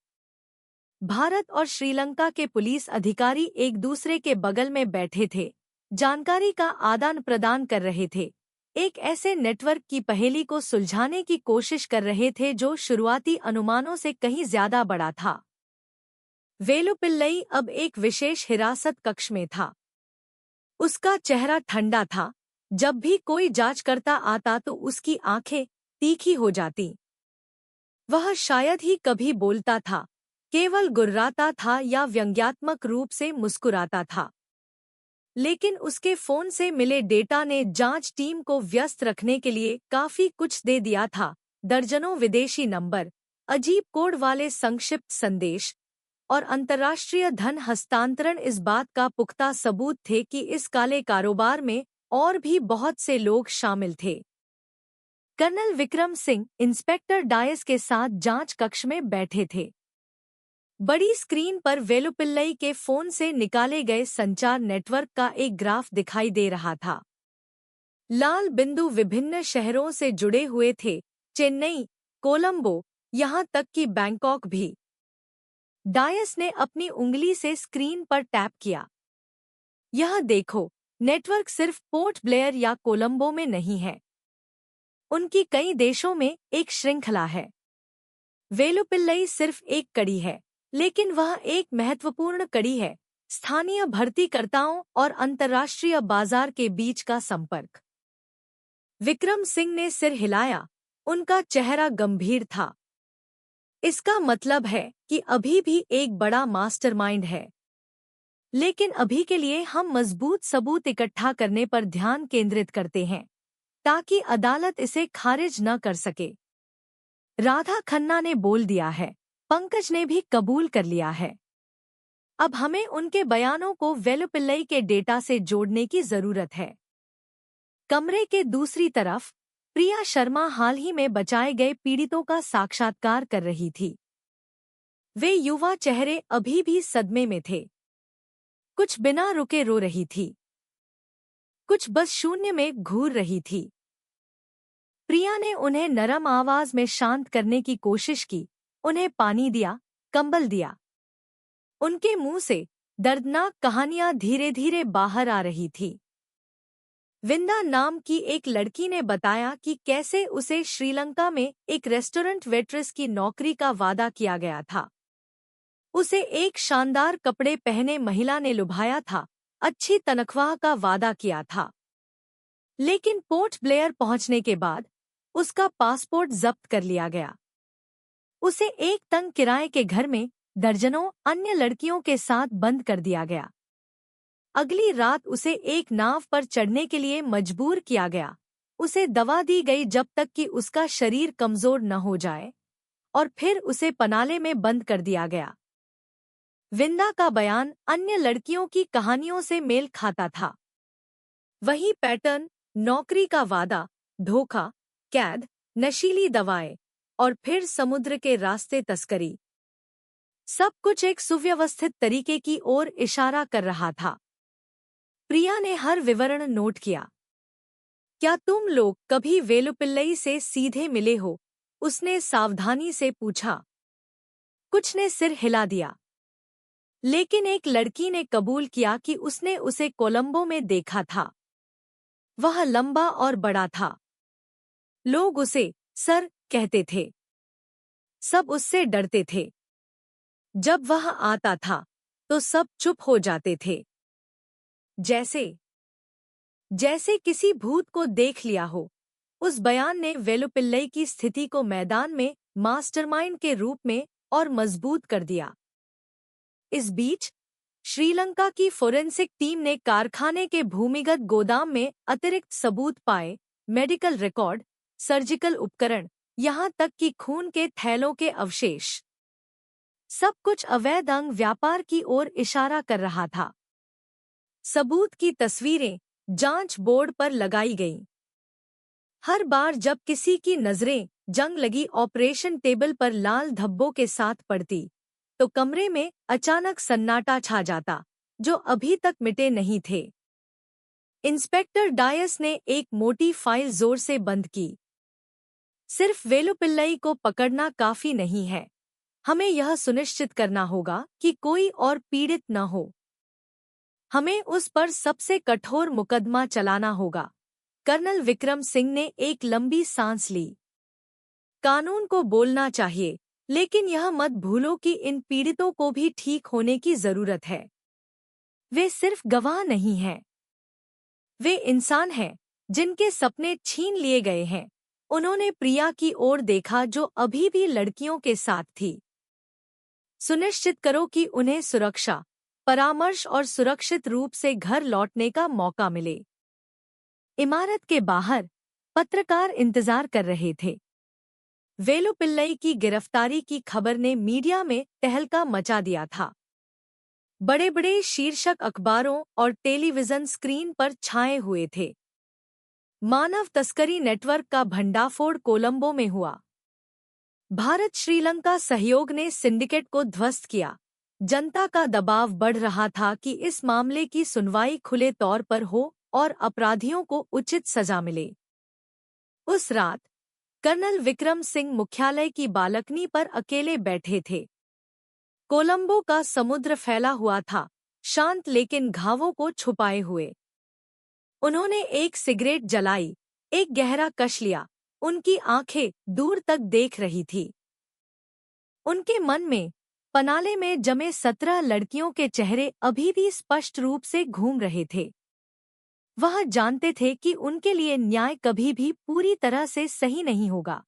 भारत और श्रीलंका के पुलिस अधिकारी एक दूसरे के बगल में बैठे थे, जानकारी का आदान प्रदान कर रहे थे, एक ऐसे नेटवर्क की पहेली को सुलझाने की कोशिश कर रहे थे जो शुरुआती अनुमानों से कहीं ज्यादा बड़ा था। वेलुपिल्लई अब एक विशेष हिरासत कक्ष में था। उसका चेहरा ठंडा था। जब भी कोई जांचकर्ता आता तो उसकी आंखें तीखी हो जाती। वह शायद ही कभी बोलता था, केवल गुर्राता था या व्यंग्यात्मक रूप से मुस्कुराता था। लेकिन उसके फोन से मिले डेटा ने जांच टीम को व्यस्त रखने के लिए काफी कुछ दे दिया था। दर्जनों विदेशी नंबर, अजीब कोड वाले संक्षिप्त संदेश और अंतर्राष्ट्रीय धन हस्तांतरण इस बात का पुख्ता सबूत थे कि इस काले कारोबार में और भी बहुत से लोग शामिल थे। कर्नल विक्रम सिंह इंस्पेक्टर डायस के साथ जांच कक्ष में बैठे थे। बड़ी स्क्रीन पर वेलुपिल्लई के फोन से निकाले गए संचार नेटवर्क का एक ग्राफ दिखाई दे रहा था। लाल बिंदु विभिन्न शहरों से जुड़े हुए थे, चेन्नई, कोलंबो, यहाँ तक कि बैंकॉक भी। डायस ने अपनी उंगली से स्क्रीन पर टैप किया। यह देखो, नेटवर्क सिर्फ पोर्ट ब्लेयर या कोलंबो में नहीं है। उनकी कई देशों में एक श्रृंखला है। वेलुपिल्लई सिर्फ एक कड़ी है, लेकिन वह एक महत्वपूर्ण कड़ी है, स्थानीय भर्तीकर्ताओं और अंतर्राष्ट्रीय बाजार के बीच का संपर्क। विक्रम सिंह ने सिर हिलाया, उनका चेहरा गंभीर था। इसका मतलब है कि अभी भी एक बड़ा मास्टरमाइंड है। लेकिन अभी के लिए हम मजबूत सबूत इकट्ठा करने पर ध्यान केंद्रित करते हैं, ताकि अदालत इसे खारिज न कर सके। राधा खन्ना ने बोल दिया है, पंकज ने भी कबूल कर लिया है। अब हमें उनके बयानों को वेलुपिल्लई के डेटा से जोड़ने की जरूरत है। कमरे के दूसरी तरफ प्रिया शर्मा हाल ही में बचाए गए पीड़ितों का साक्षात्कार कर रही थी। वे युवा चेहरे अभी भी सदमे में थे। कुछ बिना रुके रो रही थी, कुछ बस शून्य में घूर रही थी। प्रिया ने उन्हें नरम आवाज में शांत करने की कोशिश की, उन्हें पानी दिया, कंबल दिया। उनके मुंह से दर्दनाक कहानियां धीरे धीरे बाहर आ रही थी। विंदा नाम की एक लड़की ने बताया कि कैसे उसे श्रीलंका में एक रेस्टोरेंट वेट्रेस की नौकरी का वादा किया गया था। उसे एक शानदार कपड़े पहने महिला ने लुभाया था, अच्छी तनख्वाह का वादा किया था। लेकिन पोर्ट ब्लेयर पहुंचने के बाद उसका पासपोर्ट जब्त कर लिया गया। उसे एक तंग किराए के घर में दर्जनों अन्य लड़कियों के साथ बंद कर दिया गया। अगली रात उसे एक नाव पर चढ़ने के लिए मजबूर किया गया। उसे दवा दी गई जब तक कि उसका शरीर कमजोर न हो जाए, और फिर उसे पनाले में बंद कर दिया गया। विंदा का बयान अन्य लड़कियों की कहानियों से मेल खाता था। वही पैटर्न, नौकरी का वादा, धोखा, कैद, नशीली दवाएं और फिर समुद्र के रास्ते तस्करी। सब कुछ एक सुव्यवस्थित तरीके की ओर इशारा कर रहा था। प्रिया ने हर विवरण नोट किया। क्या तुम लोग कभी वेलुपिल्लई से सीधे मिले हो? उसने सावधानी से पूछा। कुछ ने सिर हिला दिया, लेकिन एक लड़की ने कबूल किया कि उसने उसे कोलंबो में देखा था। वह लंबा और बड़ा था। लोग उसे सर कहते थे। सब उससे डरते थे। जब वह आता था तो सब चुप हो जाते थे, जैसे जैसे किसी भूत को देख लिया हो। उस बयान ने वेलुपिल्लई की स्थिति को मैदान में मास्टरमाइंड के रूप में और मजबूत कर दिया। इस बीच श्रीलंका की फोरेंसिक टीम ने कारखाने के भूमिगत गोदाम में अतिरिक्त सबूत पाए, मेडिकल रिकॉर्ड, सर्जिकल उपकरण, यहाँ तक कि खून के थैलों के अवशेष। सब कुछ अवैध अंग व्यापार की ओर इशारा कर रहा था। सबूत की तस्वीरें जांच बोर्ड पर लगाई गईं। हर बार जब किसी की नजरें जंग लगी ऑपरेशन टेबल पर लाल धब्बों के साथ पड़ती, तो कमरे में अचानक सन्नाटा छा जाता, जो अभी तक मिटे नहीं थे। इंस्पेक्टर डायस ने एक मोटी फाइल जोर से बंद की। सिर्फ वेलुपिल्लई को पकड़ना काफी नहीं है। हमें यह सुनिश्चित करना होगा कि कोई और पीड़ित न हो। हमें उस पर सबसे कठोर मुकदमा चलाना होगा। कर्नल विक्रम सिंह ने एक लंबी सांस ली। कानून को बोलना चाहिए, लेकिन यह मत भूलो कि इन पीड़ितों को भी ठीक होने की जरूरत है। वे सिर्फ गवाह नहीं हैं। वे इंसान हैं जिनके सपने छीन लिए गए हैं। उन्होंने प्रिया की ओर देखा, जो अभी भी लड़कियों के साथ थी। सुनिश्चित करो कि उन्हें सुरक्षा, परामर्श और सुरक्षित रूप से घर लौटने का मौका मिले। इमारत के बाहर पत्रकार इंतजार कर रहे थे। वेलुपिल्लई की गिरफ्तारी की खबर ने मीडिया में तहलका मचा दिया था। बड़े बड़े शीर्षक अखबारों और टेलीविजन स्क्रीन पर छाए हुए थे। मानव तस्करी नेटवर्क का भंडाफोड़ कोलंबो में हुआ। भारत श्रीलंका सहयोग ने सिंडिकेट को ध्वस्त किया। जनता का दबाव बढ़ रहा था कि इस मामले की सुनवाई खुले तौर पर हो और अपराधियों को उचित सजा मिले। उस रात कर्नल विक्रम सिंह मुख्यालय की बालकनी पर अकेले बैठे थे। कोलंबो का समुद्र फैला हुआ था, शांत लेकिन घावों को छुपाए हुए। उन्होंने एक सिगरेट जलाई, एक गहरा कश लिया। उनकी आंखें दूर तक देख रही थी। उनके मन में पनाले में जमे 17 लड़कियों के चेहरे अभी भी स्पष्ट रूप से घूम रहे थे। वह जानते थे कि उनके लिए न्याय कभी भी पूरी तरह से सही नहीं होगा,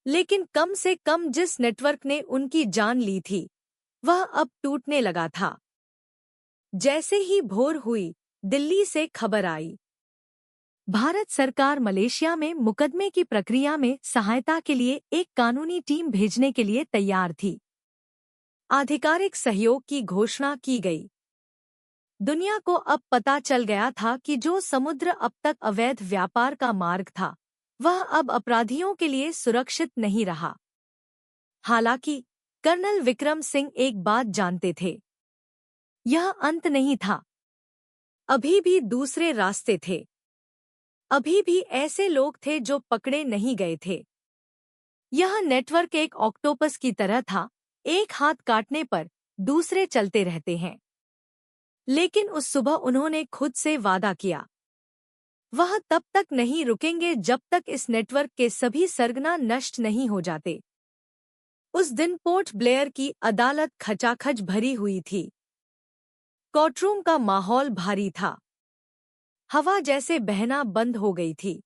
लेकिन कम से कम जिस नेटवर्क ने उनकी जान ली थी, वह अब टूटने लगा था। जैसे ही भोर हुई, दिल्ली से खबर आई। भारत सरकार मलेशिया में मुकदमे की प्रक्रिया में सहायता के लिए एक कानूनी टीम भेजने के लिए तैयार थी। आधिकारिक सहयोग की घोषणा की गई। दुनिया को अब पता चल गया था कि जो समुद्र अब तक अवैध व्यापार का मार्ग था, वह अब अपराधियों के लिए सुरक्षित नहीं रहा। हालांकि कर्नल विक्रम सिंह एक बात जानते थे, यह अंत नहीं था। अभी भी दूसरे रास्ते थे। अभी भी ऐसे लोग थे जो पकड़े नहीं गए थे। यह नेटवर्क एक ऑक्टोपस की तरह था, एक हाथ काटने पर दूसरे चलते रहते हैं। लेकिन उस सुबह उन्होंने खुद से वादा किया, वह तब तक नहीं रुकेंगे जब तक इस नेटवर्क के सभी सरगना नष्ट नहीं हो जाते। उस दिन पोर्ट ब्लेयर की अदालत खचाखच भरी हुई थी। कोर्टरूम का माहौल भारी था। हवा जैसे बहना बंद हो गई थी।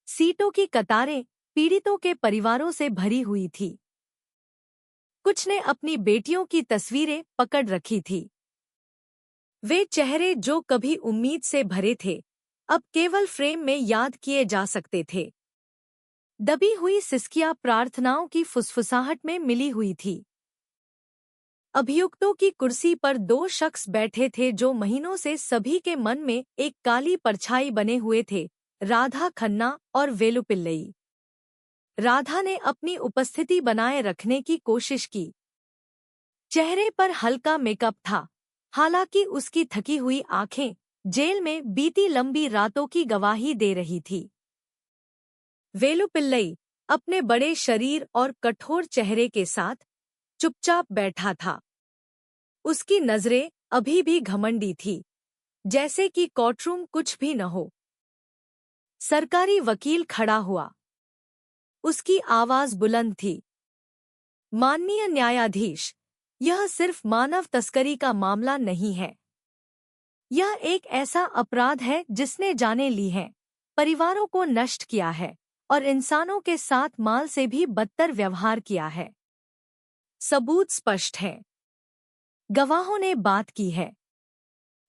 सीटों की कतारें पीड़ितों के परिवारों से भरी हुई थी। कुछ ने अपनी बेटियों की तस्वीरें पकड़ रखी थी। वे चेहरे जो कभी उम्मीद से भरे थे, अब केवल फ्रेम में याद किए जा सकते थे। दबी हुई सिसकियां प्रार्थनाओं की फुसफुसाहट में मिली हुई थी। अभियुक्तों की कुर्सी पर दो शख्स बैठे थे जो महीनों से सभी के मन में एक काली परछाई बने हुए थे, राधा खन्ना और वेलुपिल्लई। राधा ने अपनी उपस्थिति बनाए रखने की कोशिश की। चेहरे पर हल्का मेकअप था, हालांकि उसकी थकी हुई आंखें जेल में बीती लंबी रातों की गवाही दे रही थी। वेलुपिल्लई अपने बड़े शरीर और कठोर चेहरे के साथ चुपचाप बैठा था। उसकी नजरें अभी भी घमंडी थी, जैसे कि कोर्टरूम कुछ भी न हो। सरकारी वकील खड़ा हुआ। उसकी आवाज बुलंद थी। माननीय न्यायाधीश, यह सिर्फ मानव तस्करी का मामला नहीं है। यह एक ऐसा अपराध है जिसने जानें ली हैं, परिवारों को नष्ट किया है और इंसानों के साथ माल से भी बदतर व्यवहार किया है। सबूत स्पष्ट है। गवाहों ने बात की है।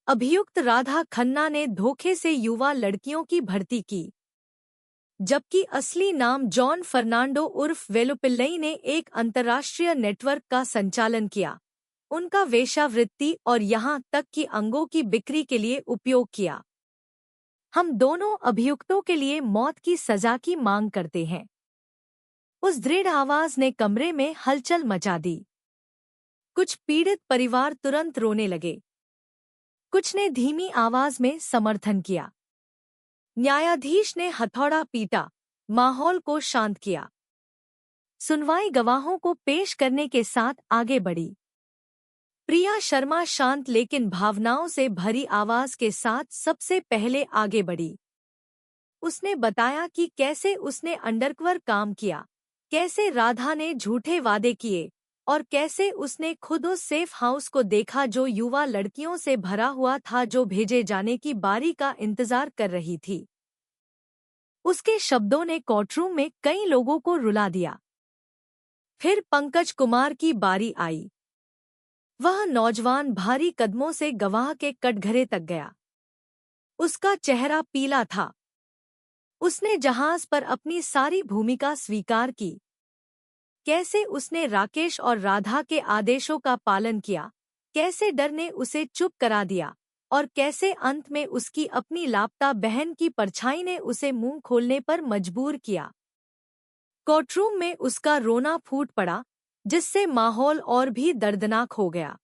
अभियुक्त राधा खन्ना ने धोखे से युवा लड़कियों की भर्ती की, जबकि असली नाम जॉन फर्नांडो उर्फ वेलुपिल्लई ने एक अंतर्राष्ट्रीय नेटवर्क का संचालन किया, उनका वेश्यावृत्ति और यहाँ तक कि अंगों की बिक्री के लिए उपयोग किया। हम दोनों अभियुक्तों के लिए मौत की सजा की मांग करते हैं। उस दृढ़ आवाज ने कमरे में हलचल मचा दी। कुछ पीड़ित परिवार तुरंत रोने लगे। कुछ ने धीमी आवाज में समर्थन किया। न्यायाधीश ने हथौड़ा पीटा, माहौल को शांत किया। सुनवाई गवाहों को पेश करने के साथ आगे बढ़ी। प्रिया शर्मा शांत लेकिन भावनाओं से भरी आवाज के साथ सबसे पहले आगे बढ़ी। उसने बताया कि कैसे उसने अंडरकवर काम किया, कैसे राधा ने झूठे वादे किए और कैसे उसने खुद उस सेफ हाउस को देखा जो युवा लड़कियों से भरा हुआ था, जो भेजे जाने की बारी का इंतजार कर रही थी। उसके शब्दों ने कोर्टरूम में कई लोगों को रुला दिया। फिर पंकज कुमार की बारी आई। वह नौजवान भारी कदमों से गवाह के कटघरे तक गया। उसका चेहरा पीला था। उसने जहाज पर अपनी सारी भूमिका स्वीकार की। कैसे उसने राकेश और राधा के आदेशों का पालन किया, कैसे डर ने उसे चुप करा दिया और कैसे अंत में उसकी अपनी लापता बहन की परछाई ने उसे मुंह खोलने पर मजबूर किया। कोर्टरूम में उसका रोना फूट पड़ा, जिससे माहौल और भी दर्दनाक हो गया।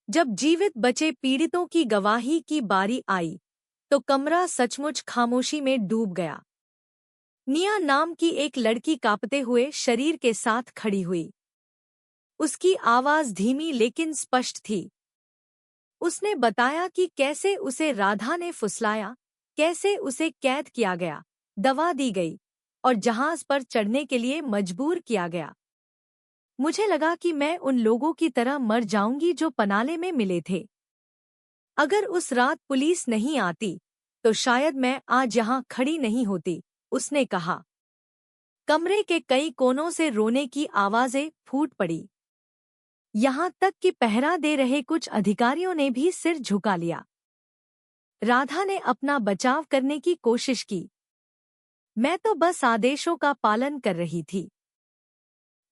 जब जीवित बचे पीड़ितों की गवाही की बारी आई, तो कमरा सचमुच खामोशी में डूब गया। निया नाम की एक लड़की कांपते हुए शरीर के साथ खड़ी हुई। उसकी आवाज धीमी लेकिन स्पष्ट थी। उसने बताया कि कैसे उसे राधा ने फुसलाया, कैसे उसे कैद किया गया, दवा दी गई और जहाज पर चढ़ने के लिए मजबूर किया गया। मुझे लगा कि मैं उन लोगों की तरह मर जाऊंगी जो पनाले में मिले थे। अगर उस रात पुलिस नहीं आती, तो शायद मैं आज यहाँ खड़ी नहीं होती, उसने कहा। कमरे के कई कोनों से रोने की आवाजें फूट पड़ी। यहाँ तक कि पहरा दे रहे कुछ अधिकारियों ने भी सिर झुका लिया। राधा ने अपना बचाव करने की कोशिश की। मैं तो बस आदेशों का पालन कर रही थी।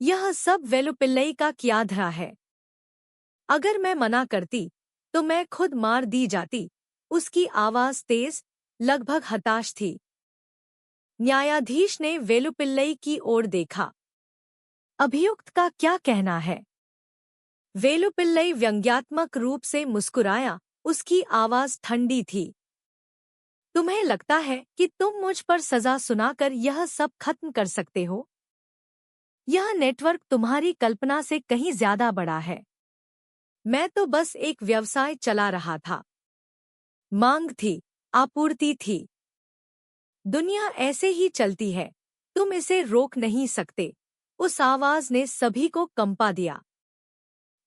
यह सब वेलुपिल्लई का किया धरा है। अगर मैं मना करती, तो मैं खुद मार दी जाती। उसकी आवाज तेज, लगभग हताश थी। न्यायाधीश ने वेलुपिल्लई की ओर देखा। अभियुक्त का क्या कहना है? वेलुपिल्लई व्यंग्यात्मक रूप से मुस्कुराया, उसकी आवाज ठंडी थी। तुम्हें लगता है कि तुम मुझ पर सजा सुनाकर यह सब खत्म कर सकते हो? यह नेटवर्क तुम्हारी कल्पना से कहीं ज्यादा बड़ा है। मैं तो बस एक व्यवसाय चला रहा था। मांग थी, आपूर्ति थी। दुनिया ऐसे ही चलती है, तुम इसे रोक नहीं सकते। उस आवाज ने सभी को कंपा दिया।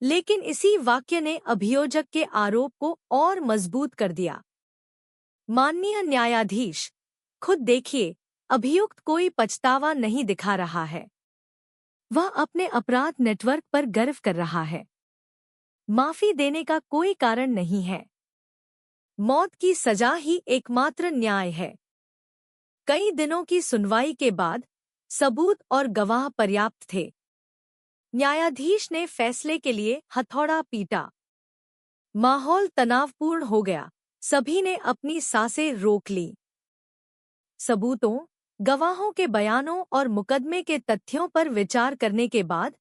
लेकिन इसी वाक्य ने अभियोजक के आरोप को और मजबूत कर दिया। माननीय न्यायाधीश, खुद देखिए, अभियुक्त कोई पछतावा नहीं दिखा रहा है। वह अपने अपराध नेटवर्क पर गर्व कर रहा है। माफी देने का कोई कारण नहीं है। मौत की सजा ही एकमात्र न्याय है। कई दिनों की सुनवाई के बाद सबूत और गवाह पर्याप्त थे। न्यायाधीश ने फैसले के लिए हथौड़ा पीटा। माहौल तनावपूर्ण हो गया। सभी ने अपनी सांसें रोक ली। सबूतों, गवाहों के बयानों और मुकदमे के तथ्यों पर विचार करने के बाद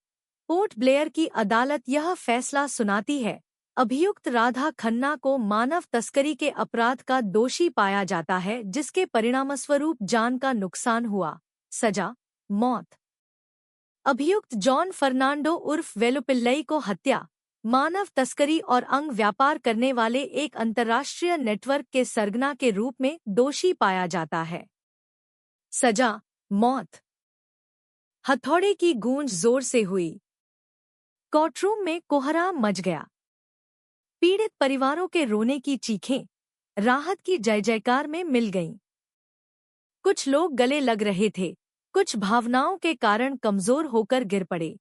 पोर्ट ब्लेयर की अदालत यह फैसला सुनाती है। अभियुक्त राधा खन्ना को मानव तस्करी के अपराध का दोषी पाया जाता है, जिसके परिणामस्वरूप जान का नुकसान हुआ। सजा, मौत। अभियुक्त जॉन फर्नांडो उर्फ वेलुपिल्लई को हत्या, मानव तस्करी और अंग व्यापार करने वाले एक अंतर्राष्ट्रीय नेटवर्क के सरगना के रूप में दोषी पाया जाता है। सजा, मौत। हथौड़े की गूंज जोर से हुई। कोर्टरूम में कोहराम मच गया। पीड़ित परिवारों के रोने की चीखें राहत की जय जयकार में मिल गईं। कुछ लोग गले लग रहे थे, कुछ भावनाओं के कारण कमजोर होकर गिर पड़े।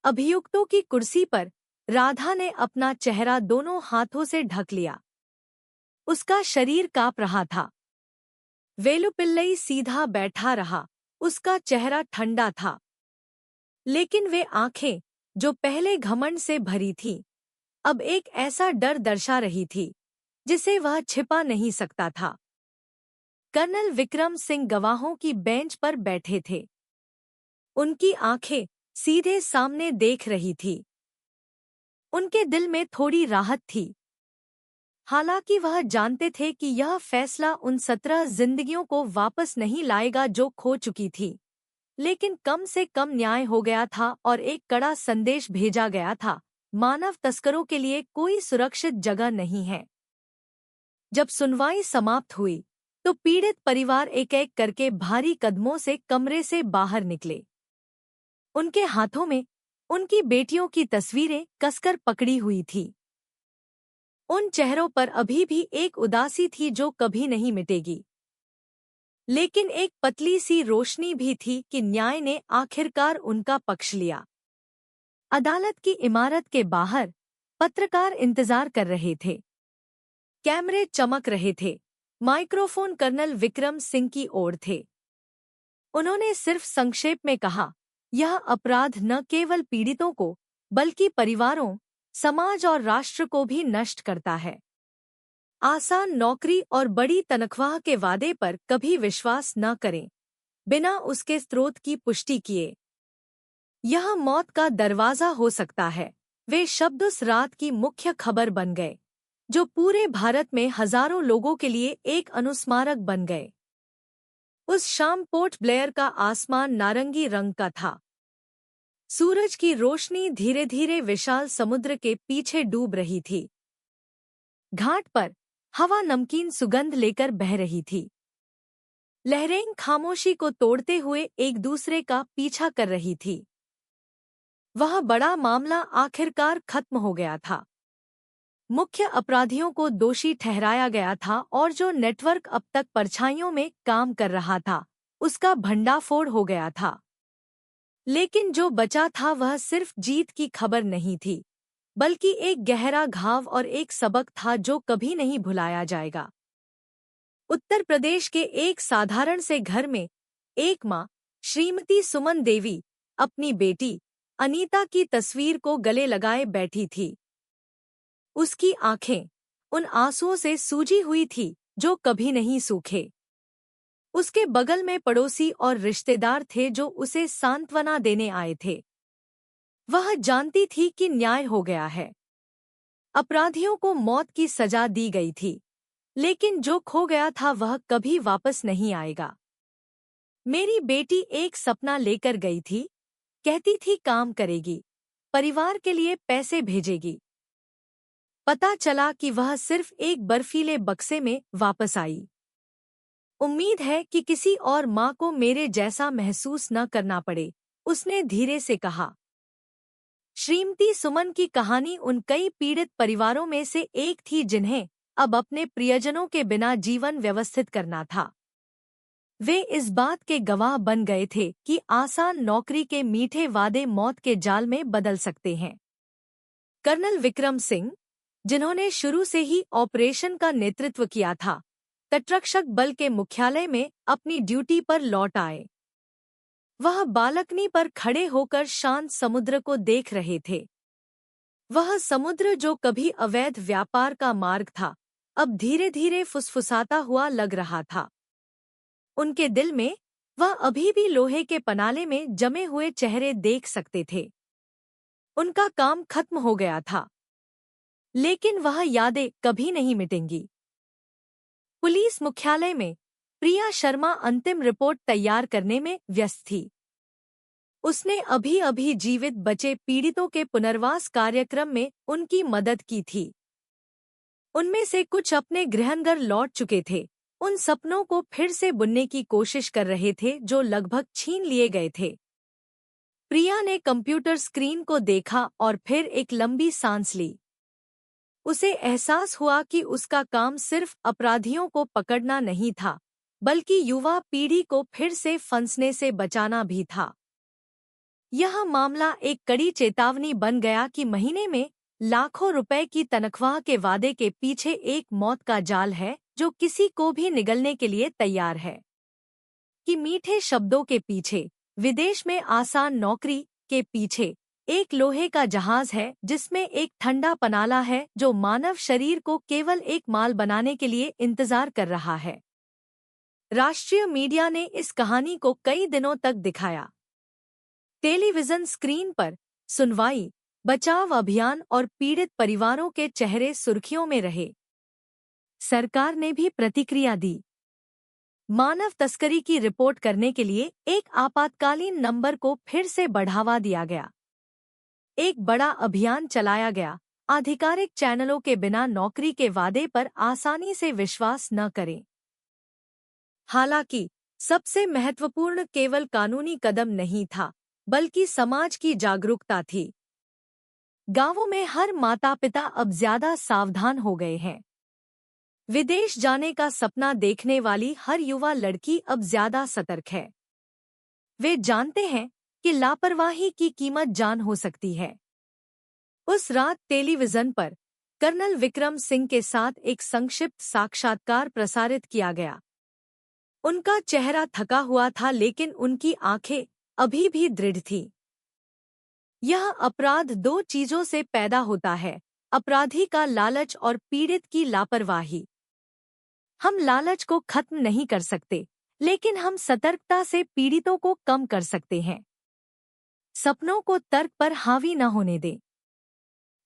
अभियुक्तों की कुर्सी पर राधा ने अपना चेहरा दोनों हाथों से ढक लिया। उसका शरीर कांप रहा था। वेलुपिल्लई सीधा बैठा रहा। उसका चेहरा ठंडा था, लेकिन वे आंखें, जो पहले घमंड से भरी थीं, अब एक ऐसा डर दर्शा रही थी जिसे वह छिपा नहीं सकता था। कर्नल विक्रम सिंह गवाहों की बेंच पर बैठे थे। उनकी आंखें सीधे सामने देख रही थी। उनके दिल में थोड़ी राहत थी। हालांकि वह जानते थे कि यह फैसला उन 17 जिंदगियों को वापस नहीं लाएगा जो खो चुकी थी, लेकिन कम से कम न्याय हो गया था और एक कड़ा संदेश भेजा गया था। मानव तस्करों के लिए कोई सुरक्षित जगह नहीं है। जब सुनवाई समाप्त हुई तो पीड़ित परिवार एक एक करके भारी कदमों से कमरे से बाहर निकले। उनके हाथों में उनकी बेटियों की तस्वीरें कसकर पकड़ी हुई थी। उन चेहरों पर अभी भी एक उदासी थी जो कभी नहीं मिटेगी, लेकिन एक पतली सी रोशनी भी थी कि न्याय ने आखिरकार उनका पक्ष लिया। अदालत की इमारत के बाहर पत्रकार इंतजार कर रहे थे। कैमरे चमक रहे थे। माइक्रोफोन कर्नल विक्रम सिंह की ओर थे। उन्होंने सिर्फ संक्षेप में कहा, यह अपराध न केवल पीड़ितों को बल्कि परिवारों, समाज और राष्ट्र को भी नष्ट करता है। आसान नौकरी और बड़ी तनख्वाह के वादे पर कभी विश्वास न करें, बिना उसके स्रोत की पुष्टि किए। यह मौत का दरवाजा हो सकता है। वे शब्द उस रात की मुख्य खबर बन गए, जो पूरे भारत में हजारों लोगों के लिए एक अनुस्मारक बन गए। उस शाम पोर्ट ब्लेयर का आसमान नारंगी रंग का था। सूरज की रोशनी धीरे धीरे विशाल समुद्र के पीछे डूब रही थी। घाट पर हवा नमकीन सुगंध लेकर बह रही थी। लहरें खामोशी को तोड़ते हुए एक दूसरे का पीछा कर रही थी। वह बड़ा मामला आखिरकार खत्म हो गया था। मुख्य अपराधियों को दोषी ठहराया गया था और जो नेटवर्क अब तक परछाइयों में काम कर रहा था, उसका भंडाफोड़ हो गया था। लेकिन जो बचा था वह सिर्फ जीत की खबर नहीं थी, बल्कि एक गहरा घाव और एक सबक था जो कभी नहीं भुलाया जाएगा। उत्तर प्रदेश के एक साधारण से घर में एक माँ, श्रीमती सुमन देवी, अपनी बेटी अनीता की तस्वीर को गले लगाए बैठी थी। उसकी आंखें उन आंसुओं से सूजी हुई थी जो कभी नहीं सूखे। उसके बगल में पड़ोसी और रिश्तेदार थे जो उसे सांत्वना देने आए थे। वह जानती थी कि न्याय हो गया है। अपराधियों को मौत की सजा दी गई थी, लेकिन जो खो गया था वह कभी वापस नहीं आएगा। मेरी बेटी एक सपना लेकर गई थी, कहती थी काम करेगी, परिवार के लिए पैसे भेजेगी। पता चला कि वह सिर्फ एक बर्फीले बक्से में वापस आई। उम्मीद है कि किसी और माँ को मेरे जैसा महसूस न करना पड़े, उसने धीरे से कहा। श्रीमती सुमन की कहानी उन कई पीड़ित परिवारों में से एक थी जिन्हें अब अपने प्रियजनों के बिना जीवन व्यवस्थित करना था। वे इस बात के गवाह बन गए थे कि आसान नौकरी के मीठे वादे मौत के जाल में बदल सकते हैं। कर्नल विक्रम सिंह, जिन्होंने शुरू से ही ऑपरेशन का नेतृत्व किया था, तटरक्षक बल के मुख्यालय में अपनी ड्यूटी पर लौट आए। वह बालकनी पर खड़े होकर शांत समुद्र को देख रहे थे। वह समुद्र जो कभी अवैध व्यापार का मार्ग था, अब धीरे धीरे फुसफुसाता हुआ लग रहा था। उनके दिल में वह अभी भी लोहे के पनाले में जमे हुए चेहरे देख सकते थे। उनका काम खत्म हो गया था, लेकिन वह यादें कभी नहीं मिटेंगी। पुलिस मुख्यालय में प्रिया शर्मा अंतिम रिपोर्ट तैयार करने में व्यस्त थी। उसने अभी अभी जीवित बचे पीड़ितों के पुनर्वास कार्यक्रम में उनकी मदद की थी। उनमें से कुछ अपने गृहनगर लौट चुके थे, उन सपनों को फिर से बुनने की कोशिश कर रहे थे जो लगभग छीन लिए गए थे। प्रिया ने कंप्यूटर स्क्रीन को देखा और फिर एक लंबी सांस ली। उसे एहसास हुआ कि उसका काम सिर्फ अपराधियों को पकड़ना नहीं था, बल्कि युवा पीढ़ी को फिर से फंसने से बचाना भी था। यह मामला एक कड़ी चेतावनी बन गया कि महीने में लाखों रुपए की तनख्वाह के वादे के पीछे एक मौत का जाल है जो किसी को भी निगलने के लिए तैयार है। कि मीठे शब्दों के पीछे, विदेश में आसान नौकरी के पीछे एक लोहे का जहाज है जिसमें एक ठंडा पनाला है जो मानव शरीर को केवल एक माल बनाने के लिए इंतजार कर रहा है। राष्ट्रीय मीडिया ने इस कहानी को कई दिनों तक दिखाया। टेलीविजन स्क्रीन पर सुनवाई, बचाव अभियान और पीड़ित परिवारों के चेहरे सुर्खियों में रहे। सरकार ने भी प्रतिक्रिया दी। मानव तस्करी की रिपोर्ट करने के लिए एक आपातकालीन नंबर को फिर से बढ़ावा दिया गया। एक बड़ा अभियान चलाया गया। आधिकारिक चैनलों के बिना नौकरी के वादे पर आसानी से विश्वास न करें। हालांकि सबसे महत्वपूर्ण केवल कानूनी कदम नहीं था, बल्कि समाज की जागरूकता थी। गांवों में हर माता-पिता अब ज्यादा सावधान हो गए हैं। विदेश जाने का सपना देखने वाली हर युवा लड़की अब ज्यादा सतर्क है। वे जानते हैं कि लापरवाही की कीमत जान हो सकती है। उस रात टेलीविजन पर कर्नल विक्रम सिंह के साथ एक संक्षिप्त साक्षात्कार प्रसारित किया गया। उनका चेहरा थका हुआ था, लेकिन उनकी आंखें अभी भी दृढ़ थीं। यह अपराध दो चीजों से पैदा होता है, अपराधी का लालच और पीड़ित की लापरवाही। हम लालच को खत्म नहीं कर सकते, लेकिन हम सतर्कता से पीड़ितों को कम कर सकते हैं। सपनों को तर्क पर हावी न होने दें।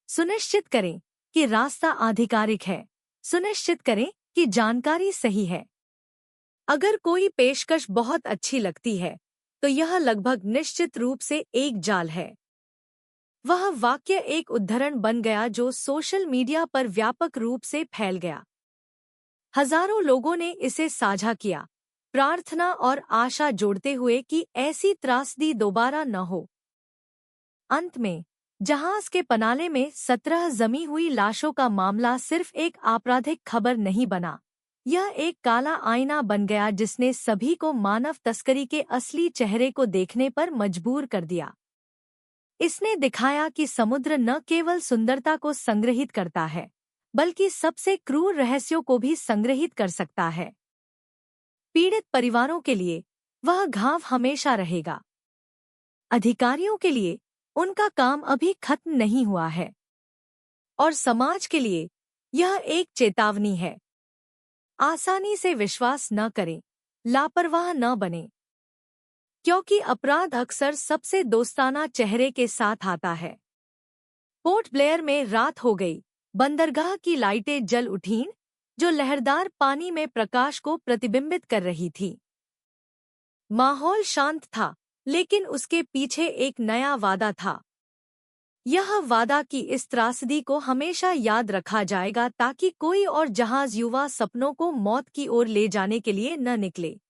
सुनिश्चित करें कि रास्ता आधिकारिक है। सुनिश्चित करें कि जानकारी सही है। अगर कोई पेशकश बहुत अच्छी लगती है, तो यह लगभग निश्चित रूप से एक जाल है। वह वाक्य एक उद्धरण बन गया जो सोशल मीडिया पर व्यापक रूप से फैल गया। हजारों लोगों ने इसे साझा किया, प्रार्थना और आशा जोड़ते हुए कि ऐसी त्रासदी दोबारा न हो। अंत में जहाज के पनाले में 17 जमी हुई लाशों का मामला सिर्फ एक आपराधिक खबर नहीं बना, यह एक काला आईना बन गया जिसने सभी को मानव तस्करी के असली चेहरे को देखने पर मजबूर कर दिया। इसने दिखाया कि समुद्र न केवल सुंदरता को संग्रहित करता है, बल्कि सबसे क्रूर रहस्यों को भी संग्रहित कर सकता है। पीड़ित परिवारों के लिए वह घाव हमेशा रहेगा। अधिकारियों के लिए उनका काम अभी खत्म नहीं हुआ है। और समाज के लिए यह एक चेतावनी है। आसानी से विश्वास न करें, लापरवाह न बने, क्योंकि अपराध अक्सर सबसे दोस्ताना चेहरे के साथ आता है। पोर्ट ब्लेयर में रात हो गई। बंदरगाह की लाइटें जल उठीं, जो लहरदार पानी में प्रकाश को प्रतिबिंबित कर रही थी। माहौल शांत था, लेकिन उसके पीछे एक नया वादा था। यह वादा कि इस त्रासदी को हमेशा याद रखा जाएगा ताकि कोई और जहाज युवा सपनों को मौत की ओर ले जाने के लिए न निकले।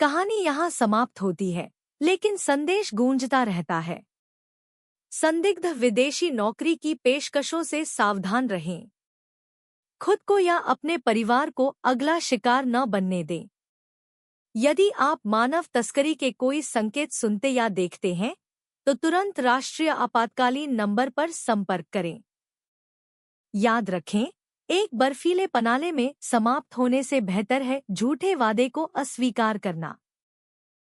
कहानी यहाँ समाप्त होती है, लेकिन संदेश गूंजता रहता है। संदिग्ध विदेशी नौकरी की पेशकशों से सावधान रहें। खुद को या अपने परिवार को अगला शिकार न बनने दें। यदि आप मानव तस्करी के कोई संकेत सुनते या देखते हैं, तो तुरंत राष्ट्रीय आपातकालीन नंबर पर संपर्क करें। याद रखें, एक बर्फीले पनाले में समाप्त होने से बेहतर है झूठे वादे को अस्वीकार करना।